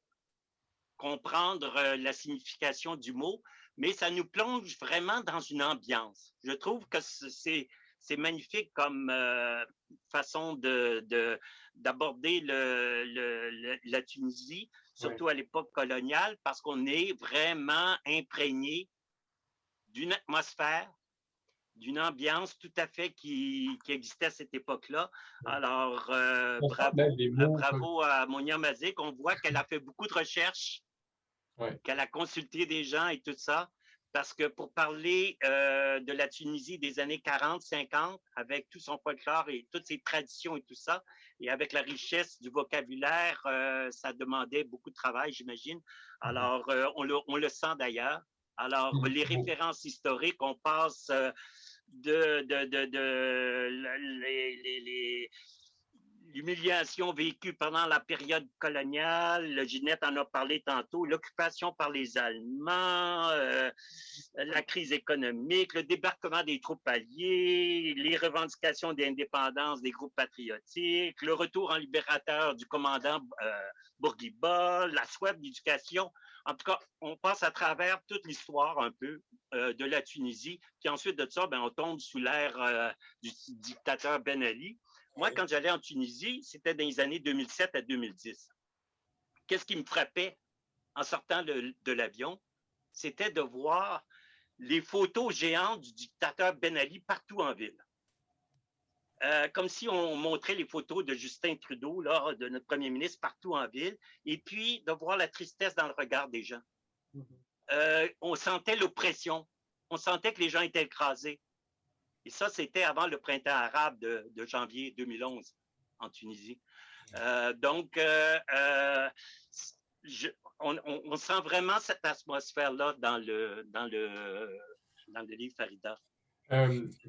S3: comprendre la signification du mot, mais ça nous plonge vraiment dans une ambiance. Je trouve que c'est magnifique comme façon d'aborder la Tunisie, surtout
S1: Ouais.
S3: à l'époque coloniale, parce qu'on est vraiment imprégné d'une atmosphère, d'une ambiance tout à fait qui existait à cette époque-là. Alors,
S1: On parle même des mots.
S3: bravo à Mounia Mazik. On voit qu'elle a fait beaucoup de recherches,
S1: Ouais.
S3: qu'elle a consulté des gens et tout ça. Parce que pour parler de la Tunisie des années 40, 50, avec tout son folklore et toutes ses traditions et tout ça, et avec la richesse du vocabulaire, ça demandait beaucoup de travail, j'imagine. Alors, on le sent d'ailleurs. Alors, les références historiques, on passe l'humiliation vécue pendant la période coloniale, Ginette en a parlé tantôt, l'occupation par les Allemands, la crise économique, le débarquement des troupes alliées, les revendications d'indépendance des groupes patriotiques, le retour en libérateur du commandant Bourguiba, la soif d'éducation. En tout cas, on passe à travers toute l'histoire un peu de la Tunisie. Puis ensuite de ça, on tombe sous l'ère du dictateur Ben Ali. Moi, quand j'allais en Tunisie, c'était dans les années 2007 à 2010. Qu'est-ce qui me frappait en sortant de l'avion? C'était de voir les photos géantes du dictateur Ben Ali partout en ville. Comme si on montrait les photos de Justin Trudeau, là, de notre premier ministre, partout en ville, et puis de voir la tristesse dans le regard des gens. On sentait l'oppression, on sentait que les gens étaient écrasés. Et ça, c'était avant le printemps arabe de janvier 2011 en Tunisie. On sent vraiment cette atmosphère-là dans le livre Farida.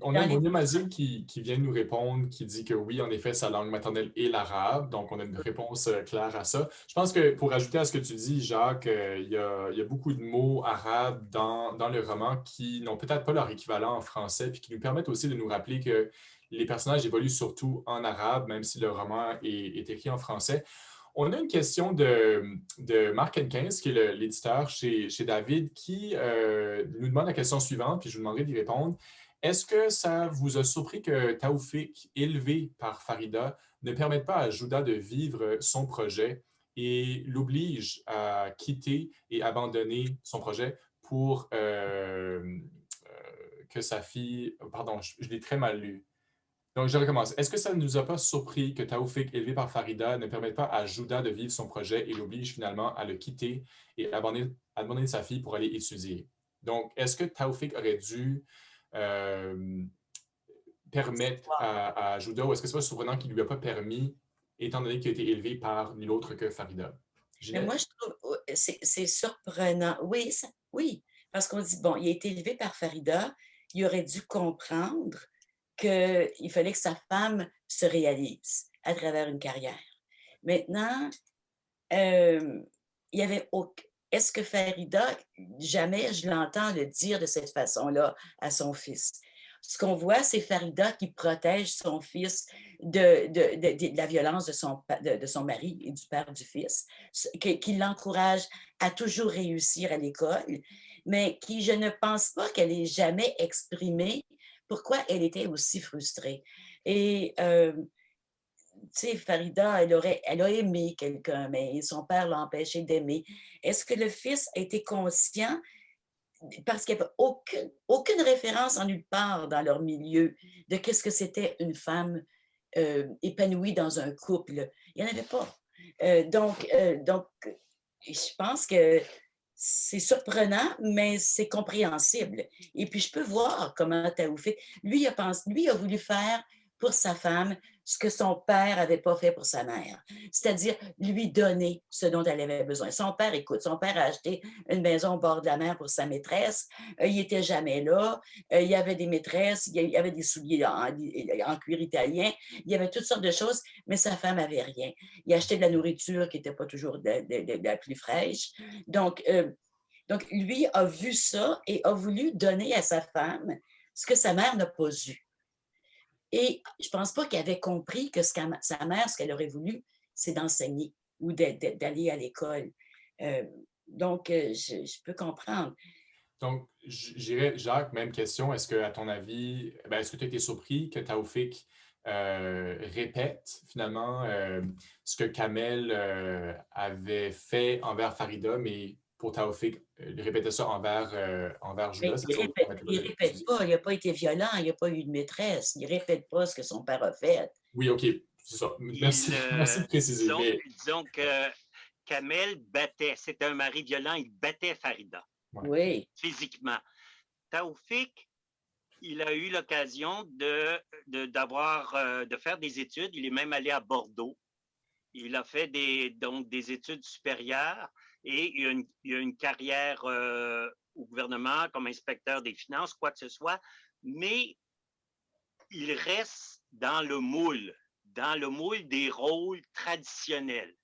S1: On a Monia Mazil qui vient nous répondre, qui dit que oui, en effet, sa langue maternelle est l'arabe. Donc, on a une réponse claire à ça. Je pense que pour ajouter à ce que tu dis, Jacques, il y a beaucoup de mots arabes dans le roman qui n'ont peut-être pas leur équivalent en français, puis qui nous permettent aussi de nous rappeler que les personnages évoluent surtout en arabe, même si le roman est écrit en français. On a une question de Marc Henkins, qui est l'éditeur chez David, qui nous demande la question suivante, puis je vous demanderai d'y répondre. Est-ce que ça vous a surpris que Taoufik, élevé par Farida, ne permette pas à Jouda de vivre son projet et l'oblige à quitter et abandonner son projet pour que sa fille... Pardon, je l'ai très mal lu. Donc, je recommence. Est-ce que ça ne nous a pas surpris que Taoufik, élevé par Farida, ne permette pas à Jouda de vivre son projet et l'oblige finalement à le quitter et abandonner sa fille pour aller étudier? Donc, est-ce que Taoufik aurait dû permettre à Jouda, ou est-ce que c'est pas surprenant qu'il ne lui a pas permis, étant donné qu'il a été élevé par nul autre que Farida?
S2: Mais moi, je trouve c'est surprenant. Oui, oui, parce qu'on dit, bon, il a été élevé par Farida, il aurait dû comprendre qu'il fallait que sa femme se réalise à travers une carrière. Maintenant, il y avait aucun... Est-ce que Farida, jamais je l'entends le dire de cette façon-là à son fils? Ce qu'on voit, c'est Farida qui protège son fils de la violence de son mari et du père du fils, qui l'encourage à toujours réussir à l'école, mais qui, je ne pense pas qu'elle ait jamais exprimé pourquoi elle était aussi frustrée. Et tu sais, Farida, elle a aimé quelqu'un, mais son père l'a empêché d'aimer. Est-ce que le fils a été conscient, parce qu'il n'y avait aucune référence en nulle part dans leur milieu de qu'est-ce que c'était une femme épanouie dans un couple? Il n'y en avait pas. Donc, je pense que c'est surprenant, mais c'est compréhensible. Et puis, je peux voir comment Taoufik, lui a voulu faire pour sa femme ce que son père n'avait pas fait pour sa mère, c'est-à-dire lui donner ce dont elle avait besoin. Son père, écoute, son père a acheté une maison au bord de la mer pour sa maîtresse, il n'était jamais là, il y avait des maîtresses, il y avait des souliers en cuir italien, il y avait toutes sortes de choses, mais sa femme n'avait rien. Il achetait de la nourriture qui n'était pas toujours de la plus fraîche. Donc, lui a vu ça et a voulu donner à sa femme ce que sa mère n'a pas eu. Et je ne pense pas qu'elle avait compris que sa mère, ce qu'elle aurait voulu, c'est d'enseigner ou d'aller à l'école. Donc, je peux comprendre.
S1: Donc, j'irais, Jacques, même question. Est-ce que, à ton avis, est-ce que tu as été surpris que Taoufik répète finalement ce que Kamel avait fait envers Farida, mais pour Taoufik, il répétait ça envers Jouda?
S2: Il ne répète pas, il n'a pas été violent, il n'a pas eu de maîtresse, il ne répète pas ce que son père a fait.
S1: Oui, OK, c'est ça. Merci de préciser.
S3: Disons que Kamel battait, c'était un mari violent, il battait Farida.
S2: Oui.
S3: Physiquement. Taoufik, il a eu l'occasion de faire des études. Il est même allé à Bordeaux. Il a fait des études supérieures et il a une carrière au gouvernement comme inspecteur des finances, quoi que ce soit. Mais il reste dans le moule dans le moule des rôles traditionnels.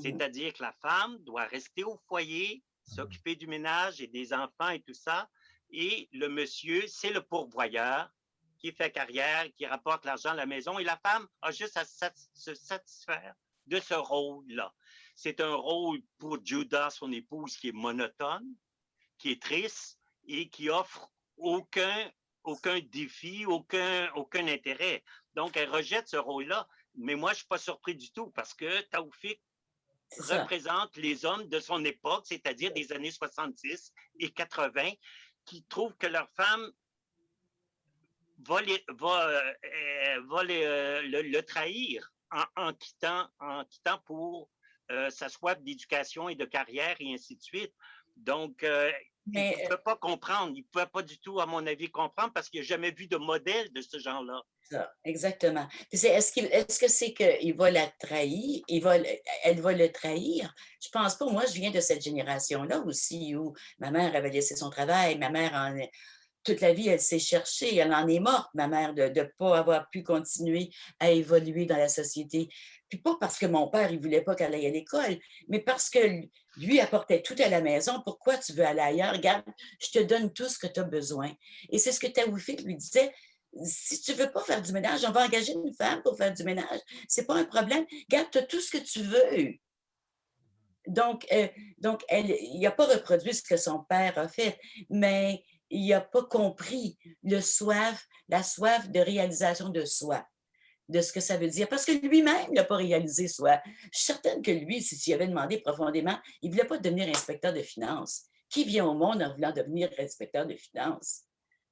S3: C'est-à-dire que la femme doit rester au foyer, s'occuper du ménage et des enfants et tout ça. Et le monsieur, c'est le pourvoyeur qui fait carrière, qui rapporte l'argent à la maison. Et la femme a juste à se satisfaire de ce rôle-là. C'est un rôle pour Judah, son épouse, qui est monotone, qui est triste et qui offre aucun défi, aucun intérêt. Donc, elle rejette ce rôle-là. Mais moi, je ne suis pas surpris du tout parce que Taoufik représente les hommes de son époque, c'est-à-dire des années 70 et 80, qui trouvent que leur femme va le trahir en quittant pour sa soif d'éducation et de carrière et ainsi de suite. Donc, il ne peut pas comprendre. Il ne peut pas du tout, à mon avis, comprendre parce qu'il n'a jamais vu de modèle de ce genre-là.
S2: Ça, exactement. Est-ce que c'est qu'il va la trahir, elle va le trahir? Je pense pas. Moi, je viens de cette génération-là aussi où ma mère avait laissé son travail, ma mère toute la vie, elle s'est cherchée, elle en est morte, ma mère, de ne pas avoir pu continuer à évoluer dans la société. Puis pas parce que mon père, il ne voulait pas qu'elle aille à l'école, mais parce que lui apportait tout à la maison. Pourquoi tu veux aller ailleurs? Regarde, je te donne tout ce que tu as besoin. Et c'est ce que Taoufik lui disait. Si tu ne veux pas faire du ménage, on va engager une femme pour faire du ménage. Ce n'est pas un problème. Regarde, tu as tout ce que tu veux. Donc il n'a pas reproduit ce que son père a fait, mais il n'a pas compris la soif de réalisation de soi, de ce que ça veut dire, parce que lui-même n'a pas réalisé soi. Je suis certaine que lui, s'il avait demandé profondément, il ne voulait pas devenir inspecteur de finances. Qui vient au monde en voulant devenir inspecteur de finances?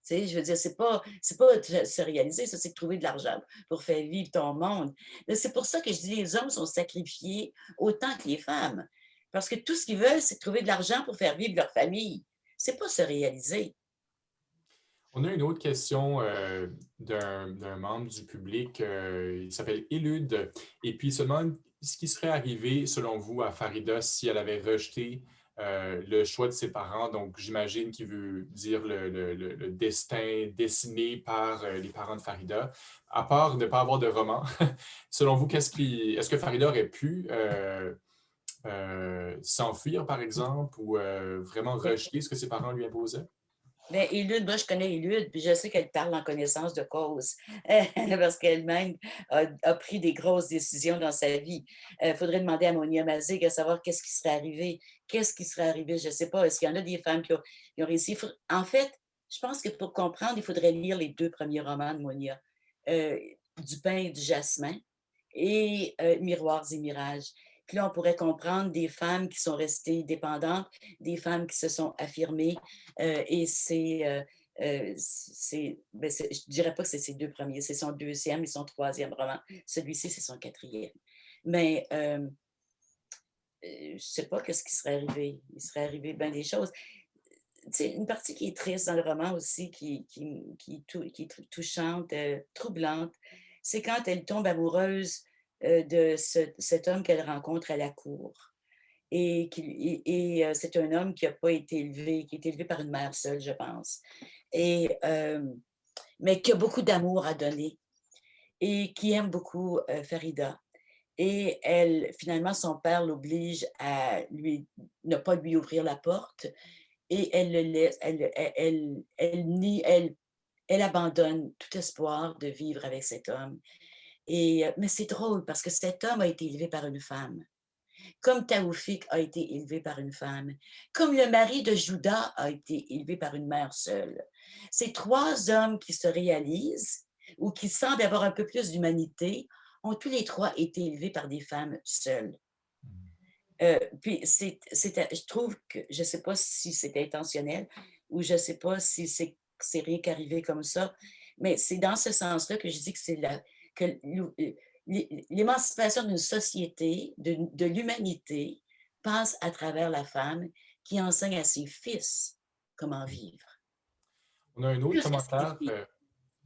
S2: Tu sais, je veux dire, c'est pas se réaliser, ça, c'est trouver de l'argent pour faire vivre ton monde. C'est pour ça que je dis les hommes sont sacrifiés autant que les femmes. Parce que tout ce qu'ils veulent, c'est trouver de l'argent pour faire vivre leur famille. C'est pas se réaliser.
S1: On a une autre question d'un membre du public. Il s'appelle Élude. Et puis, il se demande ce qui serait arrivé, selon vous, à Farida si elle avait rejeté le choix de ses parents. Donc, j'imagine qu'il veut dire le destin dessiné par les parents de Farida. À part de ne pas avoir de roman, selon vous, est-ce que Farida aurait pu s'enfuir, par exemple, ou vraiment rejeter ce que ses parents lui imposaient?
S2: Bien, Élude, moi, je connais Élude, puis je sais qu'elle parle en connaissance de cause, parce qu'elle-même a pris des grosses décisions dans sa vie. Il faudrait demander à Monia Mazig à savoir qu'est-ce qui serait arrivé. Qu'est-ce qui serait arrivé? Je ne sais pas. Est-ce qu'il y en a des femmes qui ont réussi? En fait, je pense que pour comprendre, il faudrait lire les 2 premiers romans de Monia, Du pain et du jasmin et Miroirs et mirages. Puis là, on pourrait comprendre des femmes qui sont restées dépendantes, des femmes qui se sont affirmées. Et ben, je ne dirais pas que c'est ses 2 premiers, c'est son 2e et son 3e roman. Celui-ci, c'est son 4e. Mais je ne sais pas qu'est-ce qui serait arrivé. Il serait arrivé bien des choses. C'est une partie qui est triste dans le roman aussi, qui est touchante, troublante, c'est quand elle tombe amoureuse de cet homme qu'elle rencontre à la cour. Et c'est un homme qui n'a pas été élevé, qui est élevé par une mère seule, je pense, mais qui a beaucoup d'amour à donner et qui aime beaucoup Farida. Et finalement, son père l'oblige à ne pas lui ouvrir la porte et elle le laisse, elle abandonne tout espoir de vivre avec cet homme. Mais c'est drôle parce que cet homme a été élevé par une femme, comme Taoufik a été élevé par une femme, comme le mari de Judas a été élevé par une mère seule. Ces 3 hommes qui se réalisent ou qui semblent avoir un peu plus d'humanité ont tous les 3 été élevés par des femmes seules. Puis, je trouve que, je ne sais pas si c'est intentionnel ou je ne sais pas si c'est rien qu'arrivé comme ça, mais c'est dans ce sens-là que je dis que l'émancipation d'une société, de l'humanité, passe à travers la femme qui enseigne à ses fils comment vivre.
S1: On a un autre commentaire.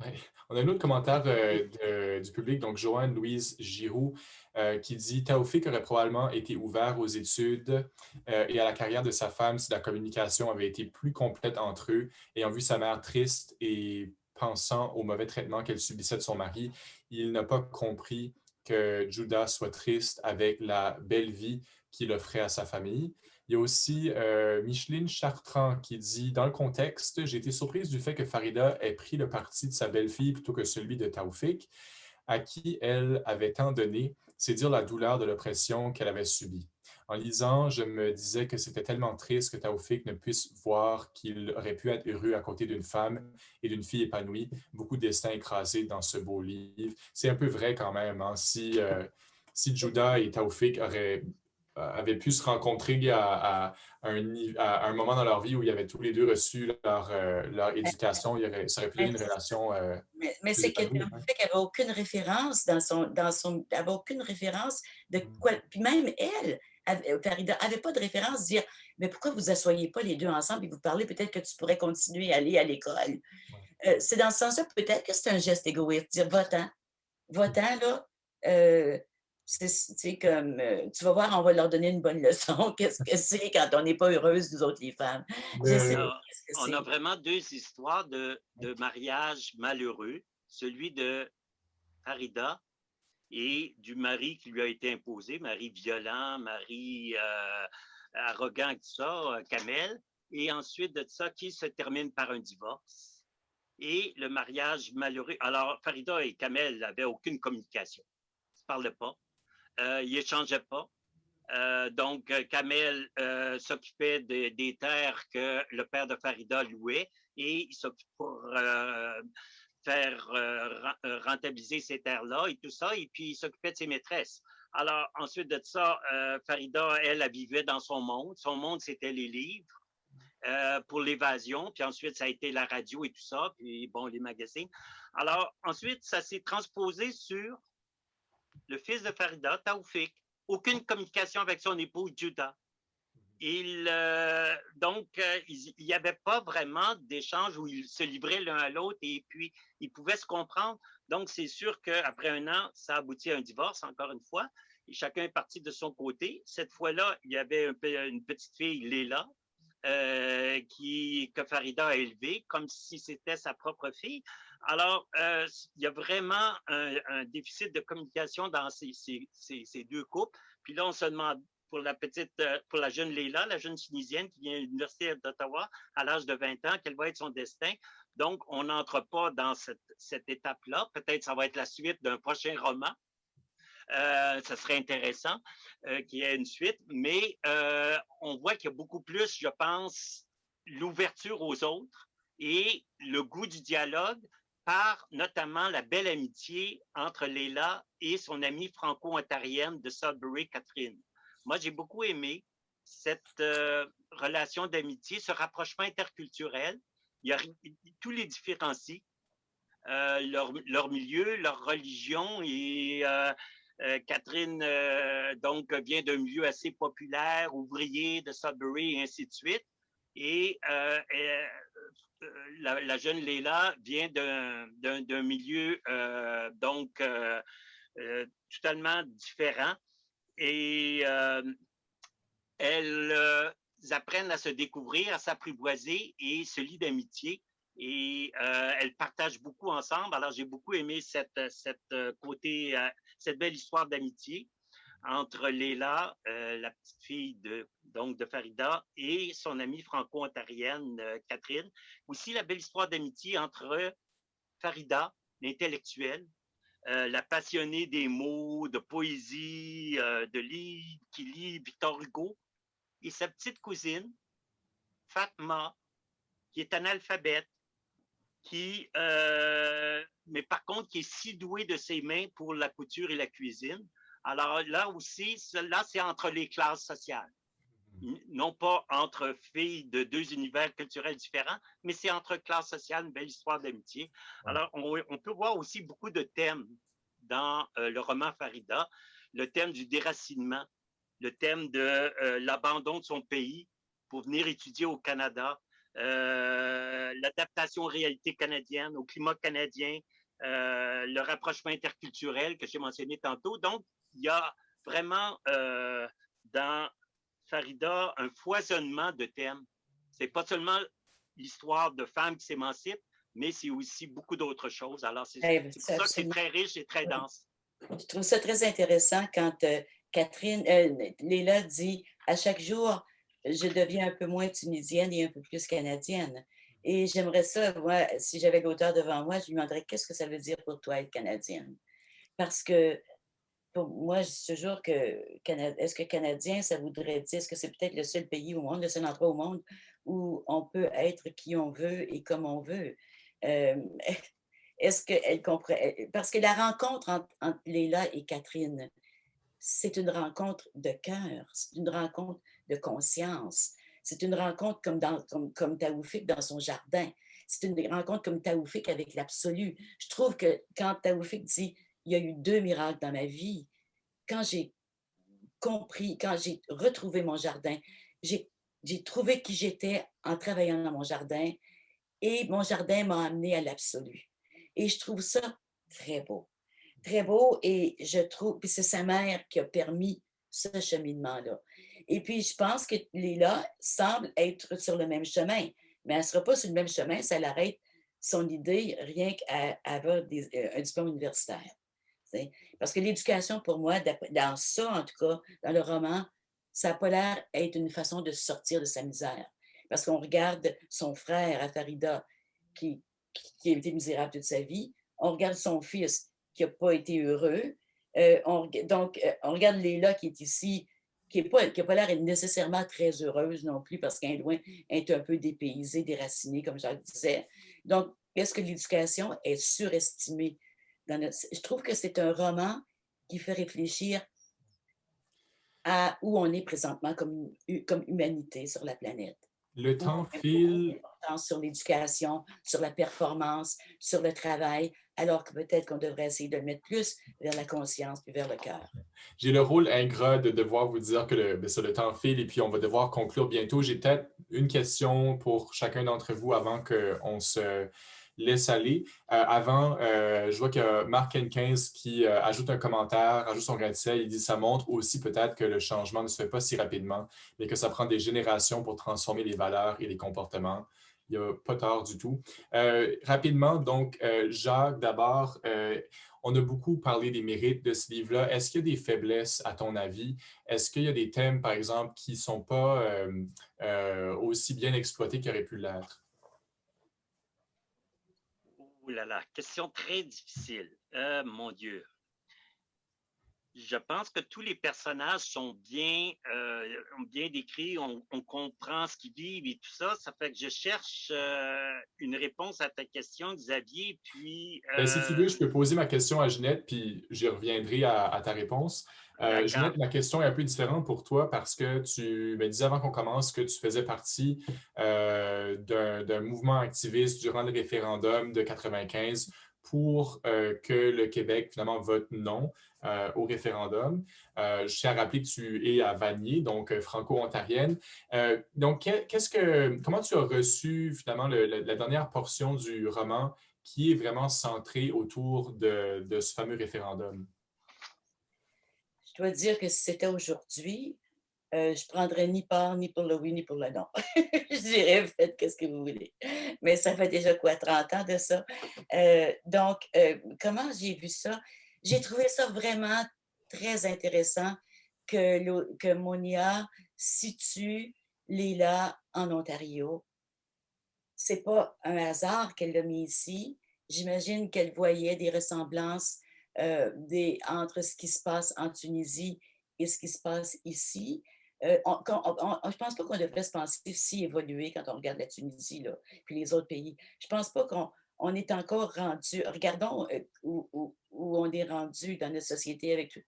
S1: Ouais. On a un autre commentaire du public, donc Joanne-Louise Giroux, qui dit « Taoufik aurait probablement été ouvert aux études et à la carrière de sa femme si la communication avait été plus complète entre eux, ayant vu sa mère triste et pensant au mauvais traitement qu'elle subissait de son mari, il n'a pas compris que Judah soit triste avec la belle vie qu'il offrait à sa famille. Il y a aussi Micheline Chartrand qui dit, dans le contexte, j'ai été surprise du fait que Farida ait pris le parti de sa belle-fille plutôt que celui de Taoufik, à qui elle avait tant donné. C'est dire la douleur de l'oppression qu'elle avait subie. En lisant, je me disais que c'était tellement triste que Taoufik ne puisse voir qu'il aurait pu être heureux à côté d'une femme et d'une fille épanouie. Beaucoup de destins écrasés dans ce beau livre. C'est un peu vrai quand même. Hein? Si Judah et Taoufik avaient pu se rencontrer à un moment dans leur vie où ils avaient tous les deux reçu leur éducation, ça aurait pu donner une relation
S2: mais
S1: plus
S2: c'est que
S1: épanouie. Hein?
S2: Taoufik n'avait aucune référence avait aucune référence de quoi. Puis même elle, Farida, n'avait pas de référence, dire mais pourquoi vous asseyez pas les deux ensemble et vous parlez, peut-être que tu pourrais continuer à aller à l'école. C'est dans ce sens-là, peut-être que c'est un geste égoïste, dire va-t'en, là. C'est comme, tu vas voir, on va leur donner une bonne leçon. Qu'est-ce que c'est quand on n'est pas heureuse, nous autres, les femmes? Je sais pas qu'est-ce que
S3: On
S2: c'est.
S3: a vraiment deux histoires de mariage malheureux, celui de Farida et du mari qui lui a été imposé, mari violent, mari arrogant, tout ça, Kamel, et ensuite de ça, qui se termine par un divorce. Et le mariage malheureux. Alors, Farida et Kamel n'avaient aucune communication. Ils ne se parlaient pas. Ils n'échangeaient pas. Donc, Kamel s'occupait des terres que le père de Farida louait et il s'occupe pour faire rentabiliser ces terres-là et tout ça, et puis il s'occupait de ses maîtresses. Alors, ensuite de ça, Farida, elle vivait dans son monde. Son monde, c'était les livres pour l'évasion, puis ensuite, ça a été la radio et tout ça, puis bon, les magazines. Alors, ensuite, ça s'est transposé sur le fils de Farida, Taoufik. Aucune communication avec son époux, Judah. Donc, il n'y avait pas vraiment d'échange où ils se livraient l'un à l'autre et puis ils pouvaient se comprendre. Donc, c'est sûr qu'après un an, ça aboutit à un divorce, encore une fois, et chacun est parti de son côté. Cette fois-là, il y avait une petite fille, Léla, que Farida a élevée comme si c'était sa propre fille. Alors, il y a vraiment un déficit de communication dans ces deux couples. Puis là, on se demande pour la jeune Léla, la jeune Tunisienne qui vient à l'Université d'Ottawa à l'âge de 20 ans, quel va être son destin. Donc, on n'entre pas dans cette étape-là. Peut-être que ça va être la suite d'un prochain roman. Ça serait intéressant qu'il y ait une suite, mais on voit qu'il y a beaucoup plus, je pense, l'ouverture aux autres et le goût du dialogue par notamment la belle amitié entre Léla et son amie franco-ontarienne de Sudbury, Catherine. Moi, j'ai beaucoup aimé cette relation d'amitié, ce rapprochement interculturel. Il y a tous les différencie, leur milieu, leur religion et Catherine, donc, vient d'un milieu assez populaire, ouvrier de Sudbury et ainsi de suite. Et la jeune Léla vient d'un milieu donc totalement différent. Et elles apprennent à se découvrir, à s'apprivoiser et se lient d'amitié. Et elles partagent beaucoup ensemble. Alors, j'ai beaucoup aimé cette belle histoire d'amitié entre Léla, la petite fille de Farida, et son amie franco-ontarienne, Catherine. Aussi, la belle histoire d'amitié entre Farida, l'intellectuelle, la passionnée des mots, de poésie, de livres, qui lit Victor Hugo, et sa petite cousine, Fatma, qui est analphabète, mais par contre, qui est si douée de ses mains pour la couture et la cuisine. Alors là aussi, là, c'est entre les classes sociales. Non pas entre filles de deux univers culturels différents, mais c'est entre classes sociales, une belle histoire d'amitié. Alors, on peut voir aussi beaucoup de thèmes dans le roman Farida. Le thème du déracinement, le thème de l'abandon de son pays pour venir étudier au Canada, l'adaptation aux réalités canadiennes, au climat canadien, le rapprochement interculturel que j'ai mentionné tantôt. Donc, il y a vraiment dans Farida un foisonnement de thèmes. C'est pas seulement l'histoire de femmes qui s'émancipent, mais c'est aussi beaucoup d'autres choses. Alors, c'est pour ça que c'est très riche et très dense.
S2: Je trouve ça très intéressant quand Leila dit à chaque jour, je deviens un peu moins tunisienne et un peu plus canadienne. Et j'aimerais ça, moi, si j'avais l'auteur devant moi, je lui demanderais qu'est-ce que ça veut dire pour toi être canadienne? Parce que pour moi, je dis toujours que est-ce que canadien, ça voudrait dire, est-ce que c'est peut-être le seul pays au monde, le seul endroit au monde où on peut être qui on veut et comme on veut? Euh, Est-ce qu'elle comprend? Parce que la rencontre entre Léla et Catherine, c'est une rencontre de cœur, c'est une rencontre de conscience, c'est une rencontre comme Taoufik dans son jardin, c'est une rencontre comme Taoufik avec l'absolu. Je trouve que quand Taoufik dit il y a eu 2 miracles dans ma vie, quand j'ai compris, quand j'ai retrouvé mon jardin, j'ai trouvé qui j'étais en travaillant dans mon jardin et mon jardin m'a amené à l'absolu. Et je trouve ça très beau. Très beau et je trouve, puis c'est sa mère qui a permis ce cheminement-là. Et puis je pense que Léla semble être sur le même chemin, mais elle ne sera pas sur le même chemin si elle arrête son idée rien qu'à avoir un diplôme universitaire. Parce que l'éducation, pour moi, dans ça, en tout cas, dans le roman, ça n'a pas l'air d'être une façon de sortir de sa misère. Parce qu'on regarde son frère, Farida, qui, qui a été misérable toute sa vie. On regarde son fils, qui n'a pas été heureux. On regarde Léla, qui est ici, qui n'a pas l'air nécessairement très heureuse non plus, parce qu'elle est loin, est un peu dépaysée, déracinée, comme Jacques disait. Donc, est-ce que l'éducation est surestimée? Je trouve que c'est un roman qui fait réfléchir à où on est présentement comme humanité sur la planète.
S1: Le
S2: Où
S1: temps
S2: on met beaucoup
S1: file.
S2: d'importance sur l'éducation, sur la performance, sur le travail, alors que peut-être qu'on devrait essayer de le mettre plus vers la conscience puis vers le cœur.
S1: J'ai le rôle ingrat de devoir vous dire que le temps file et puis on va devoir conclure bientôt. J'ai peut-être une question pour chacun d'entre vous avant qu'on se laisse aller. Je vois qu'il y a Marc Henkins qui ajoute un commentaire, ajoute son grain de sel. Il dit ça montre aussi peut-être que le changement ne se fait pas si rapidement, mais que ça prend des générations pour transformer les valeurs et les comportements. Il n'y a pas tort du tout. Rapidement, donc, Jacques, d'abord, on a beaucoup parlé des mérites de ce livre-là. Est-ce qu'il y a des faiblesses, à ton avis? Est-ce qu'il y a des thèmes, par exemple, qui ne sont pas aussi bien exploités qu'ils auraient pu l'être?
S3: Ouh là là, question très difficile. Mon Dieu. Je pense que tous les personnages sont bien décrits, on comprend ce qu'ils vivent et tout ça. Ça fait que je cherche une réponse à ta question, Xavier. Puis,
S1: Ben, si tu veux, je peux poser ma question à Ginette, puis j'y reviendrai à ta réponse.
S3: d'accord.
S1: Ginette, ma question est un peu différente pour toi parce que tu me disais avant qu'on commence que tu faisais partie d'un mouvement activiste durant le référendum de 95 pour que le Québec, finalement, vote non au référendum. Je tiens à rappeler que tu es à Vanier, donc franco-ontarienne. Donc, comment tu as reçu, finalement, la dernière portion du roman qui est vraiment centré autour de ce fameux référendum?
S2: Je dois dire que si c'était aujourd'hui, je ne prendrais ni part ni pour le oui ni pour le non. Je dirais, faites qu'est-ce que vous voulez. Mais ça fait déjà quoi, 30 ans de ça. Comment j'ai vu ça? J'ai trouvé ça vraiment très intéressant que Monia situe Léla en Ontario. C'est pas un hasard qu'elle l'a mis ici. J'imagine qu'elle voyait des ressemblances entre ce qui se passe en Tunisie et ce qui se passe ici. Je ne pense pas qu'on devrait se penser si évoluer quand on regarde la Tunisie, là, puis les autres pays. Je ne pense pas qu'on est encore rendu. Regardons où on est rendu dans notre société avec tous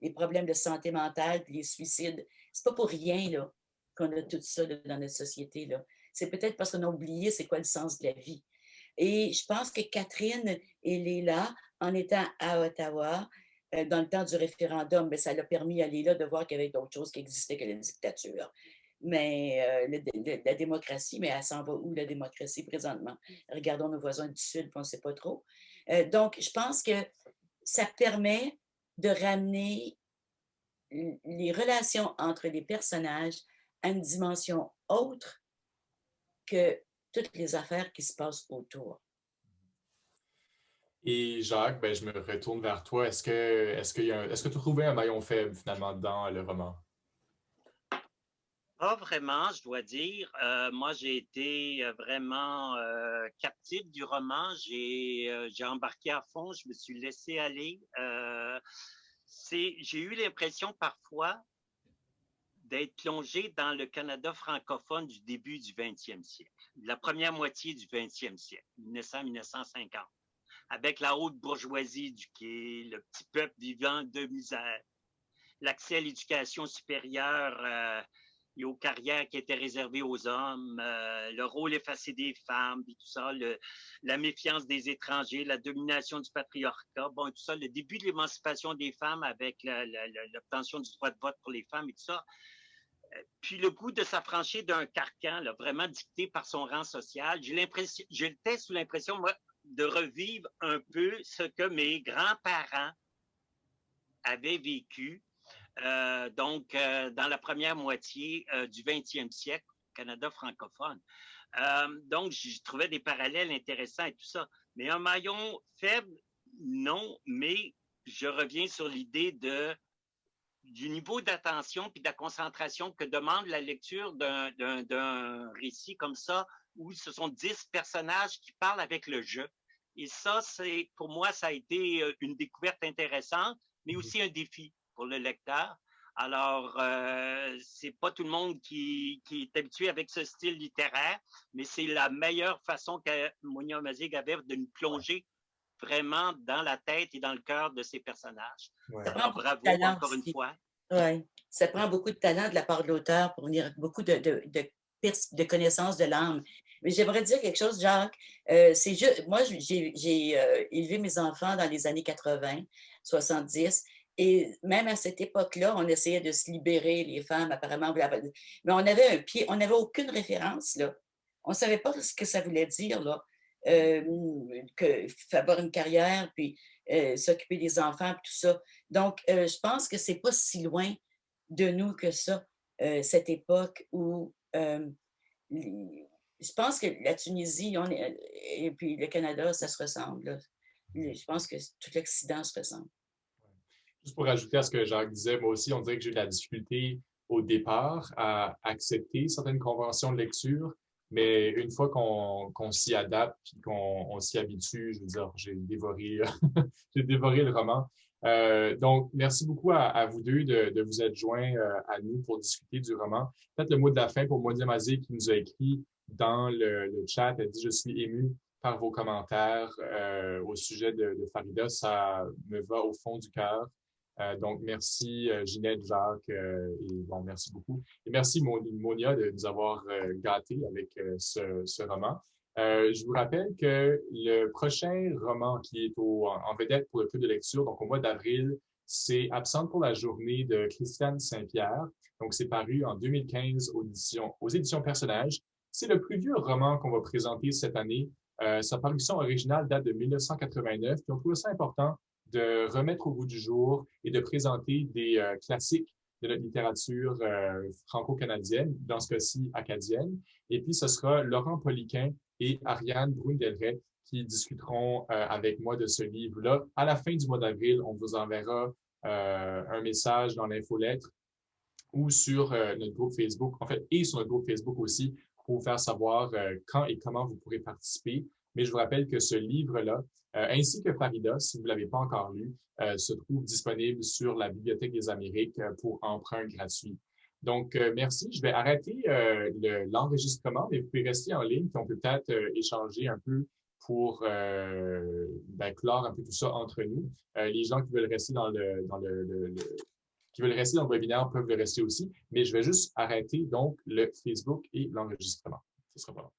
S2: les problèmes de santé mentale, puis les suicides. C'est pas pour rien là, qu'on a tout ça là, dans notre société. Là. C'est peut-être parce qu'on a oublié c'est quoi le sens de la vie. Et je pense que Catherine et Léla, en étant à Ottawa, dans le temps du référendum, bien, ça l'a permis à Léla de voir qu'il y avait d'autres choses qui existaient que la dictature. Mais la démocratie, mais elle s'en va où la démocratie présentement? Regardons nos voisins du Sud, on ne sait pas trop. Donc, je pense que ça permet de ramener les relations entre les personnages à une dimension autre que toutes les affaires qui se passent autour.
S1: Et Jacques, ben, je me retourne vers toi. Est-ce que tu as trouvé un maillon faible finalement dans le roman?
S3: Pas vraiment, je dois dire. Moi, j'ai été vraiment captif du roman. J'ai embarqué à fond, je me suis laissé aller. J'ai eu l'impression parfois d'être plongé dans le Canada francophone du début du 20e siècle, la première moitié du 20e siècle, 1900-1950, avec la haute bourgeoisie du quai, le petit peuple vivant de misère, l'accès à l'éducation supérieure et aux carrières qui étaient réservées aux hommes, le rôle effacé des femmes, et tout ça, la méfiance des étrangers, la domination du patriarcat, bon, tout ça, le début de l'émancipation des femmes avec l'obtention du droit de vote pour les femmes et tout ça. Puis le goût de s'affranchir d'un carcan, là, vraiment dicté par son rang social. J'étais sous l'impression, moi, de revivre un peu ce que mes grands-parents avaient vécu dans la première moitié du 20e siècle, au Canada francophone. Donc, je trouvais des parallèles intéressants et tout ça. Mais un maillon faible, non, mais je reviens sur l'idée du niveau d'attention puis de la concentration que demande la lecture d'un récit comme ça, où ce sont 10 personnages qui parlent avec le jeu. Et ça, pour moi, ça a été une découverte intéressante, mais aussi un défi pour le lecteur. Alors, c'est pas tout le monde qui est habitué avec ce style littéraire, mais c'est la meilleure façon que Monia Mazig avait de nous plonger vraiment dans la tête et dans le cœur de ces personnages.
S1: Ouais.
S3: Alors, bravo encore une fois.
S2: Oui, ça prend beaucoup de talent de la part de l'auteur pour venir, beaucoup de connaissances de l'âme. Mais j'aimerais dire quelque chose, Jacques. Moi, j'ai élevé mes enfants dans les années 80, 70, et même à cette époque-là, on essayait de se libérer, les femmes, apparemment. Mais on avait un pied, on n'avait aucune référence, là. On ne savait pas ce que ça voulait dire, là. Avoir une carrière, puis s'occuper des enfants, puis tout ça. Donc, je pense que c'est pas si loin de nous que ça, cette époque où je pense que la Tunisie et puis le Canada, ça se ressemble, là. Je pense que tout l'Occident se ressemble.
S1: Juste pour ajouter à ce que Jacques disait, moi aussi, on dirait que j'ai eu de la difficulté au départ à accepter certaines conventions de lecture, mais une fois qu'on s'y adapte et qu'on s'y habitue, je veux dire, j'ai dévoré, j'ai dévoré le roman. Donc, merci beaucoup à vous deux de vous être joints à nous pour discuter du roman. Peut-être le mot de la fin pour Monia Mazig qui nous a écrit dans le chat. Elle dit « Je suis émue par vos commentaires au sujet de Farida. Ça me va au fond du cœur. » Donc, merci Ginette, Jacques, et bon, merci beaucoup. Et merci Monia de nous avoir gâtés avec ce roman. Je vous rappelle que le prochain roman qui est en vedette pour le club de lecture, donc au mois d'avril, c'est Absente pour la journée de Christiane Saint-Pierre. Donc, c'est paru en 2015 aux éditions Personnages. C'est le plus vieux roman qu'on va présenter cette année. Sa parution originale date de 1989, puis on trouve ça important de remettre au goût du jour et de présenter des classiques de notre littérature franco-canadienne, dans ce cas-ci acadienne. Et puis, ce sera Laurent Poliquin et Ariane Brundelret qui discuteront avec moi de ce livre-là. À la fin du mois d'avril, on vous enverra un message dans l'infolettre ou sur notre groupe Facebook, en fait, et sur notre groupe Facebook aussi, pour vous faire savoir quand et comment vous pourrez participer. Mais je vous rappelle que ce livre-là, ainsi que Farida, si vous ne l'avez pas encore lu, se trouve disponible sur la Bibliothèque des Amériques pour emprunt gratuit. Donc, merci. Je vais arrêter l'enregistrement, mais vous pouvez rester en ligne, puis on peut peut-être échanger un peu pour clore un peu tout ça entre nous. Les gens qui veulent rester qui veulent rester dans le webinaire peuvent le rester aussi, mais je vais juste arrêter donc le Facebook et l'enregistrement. Ce sera pas long.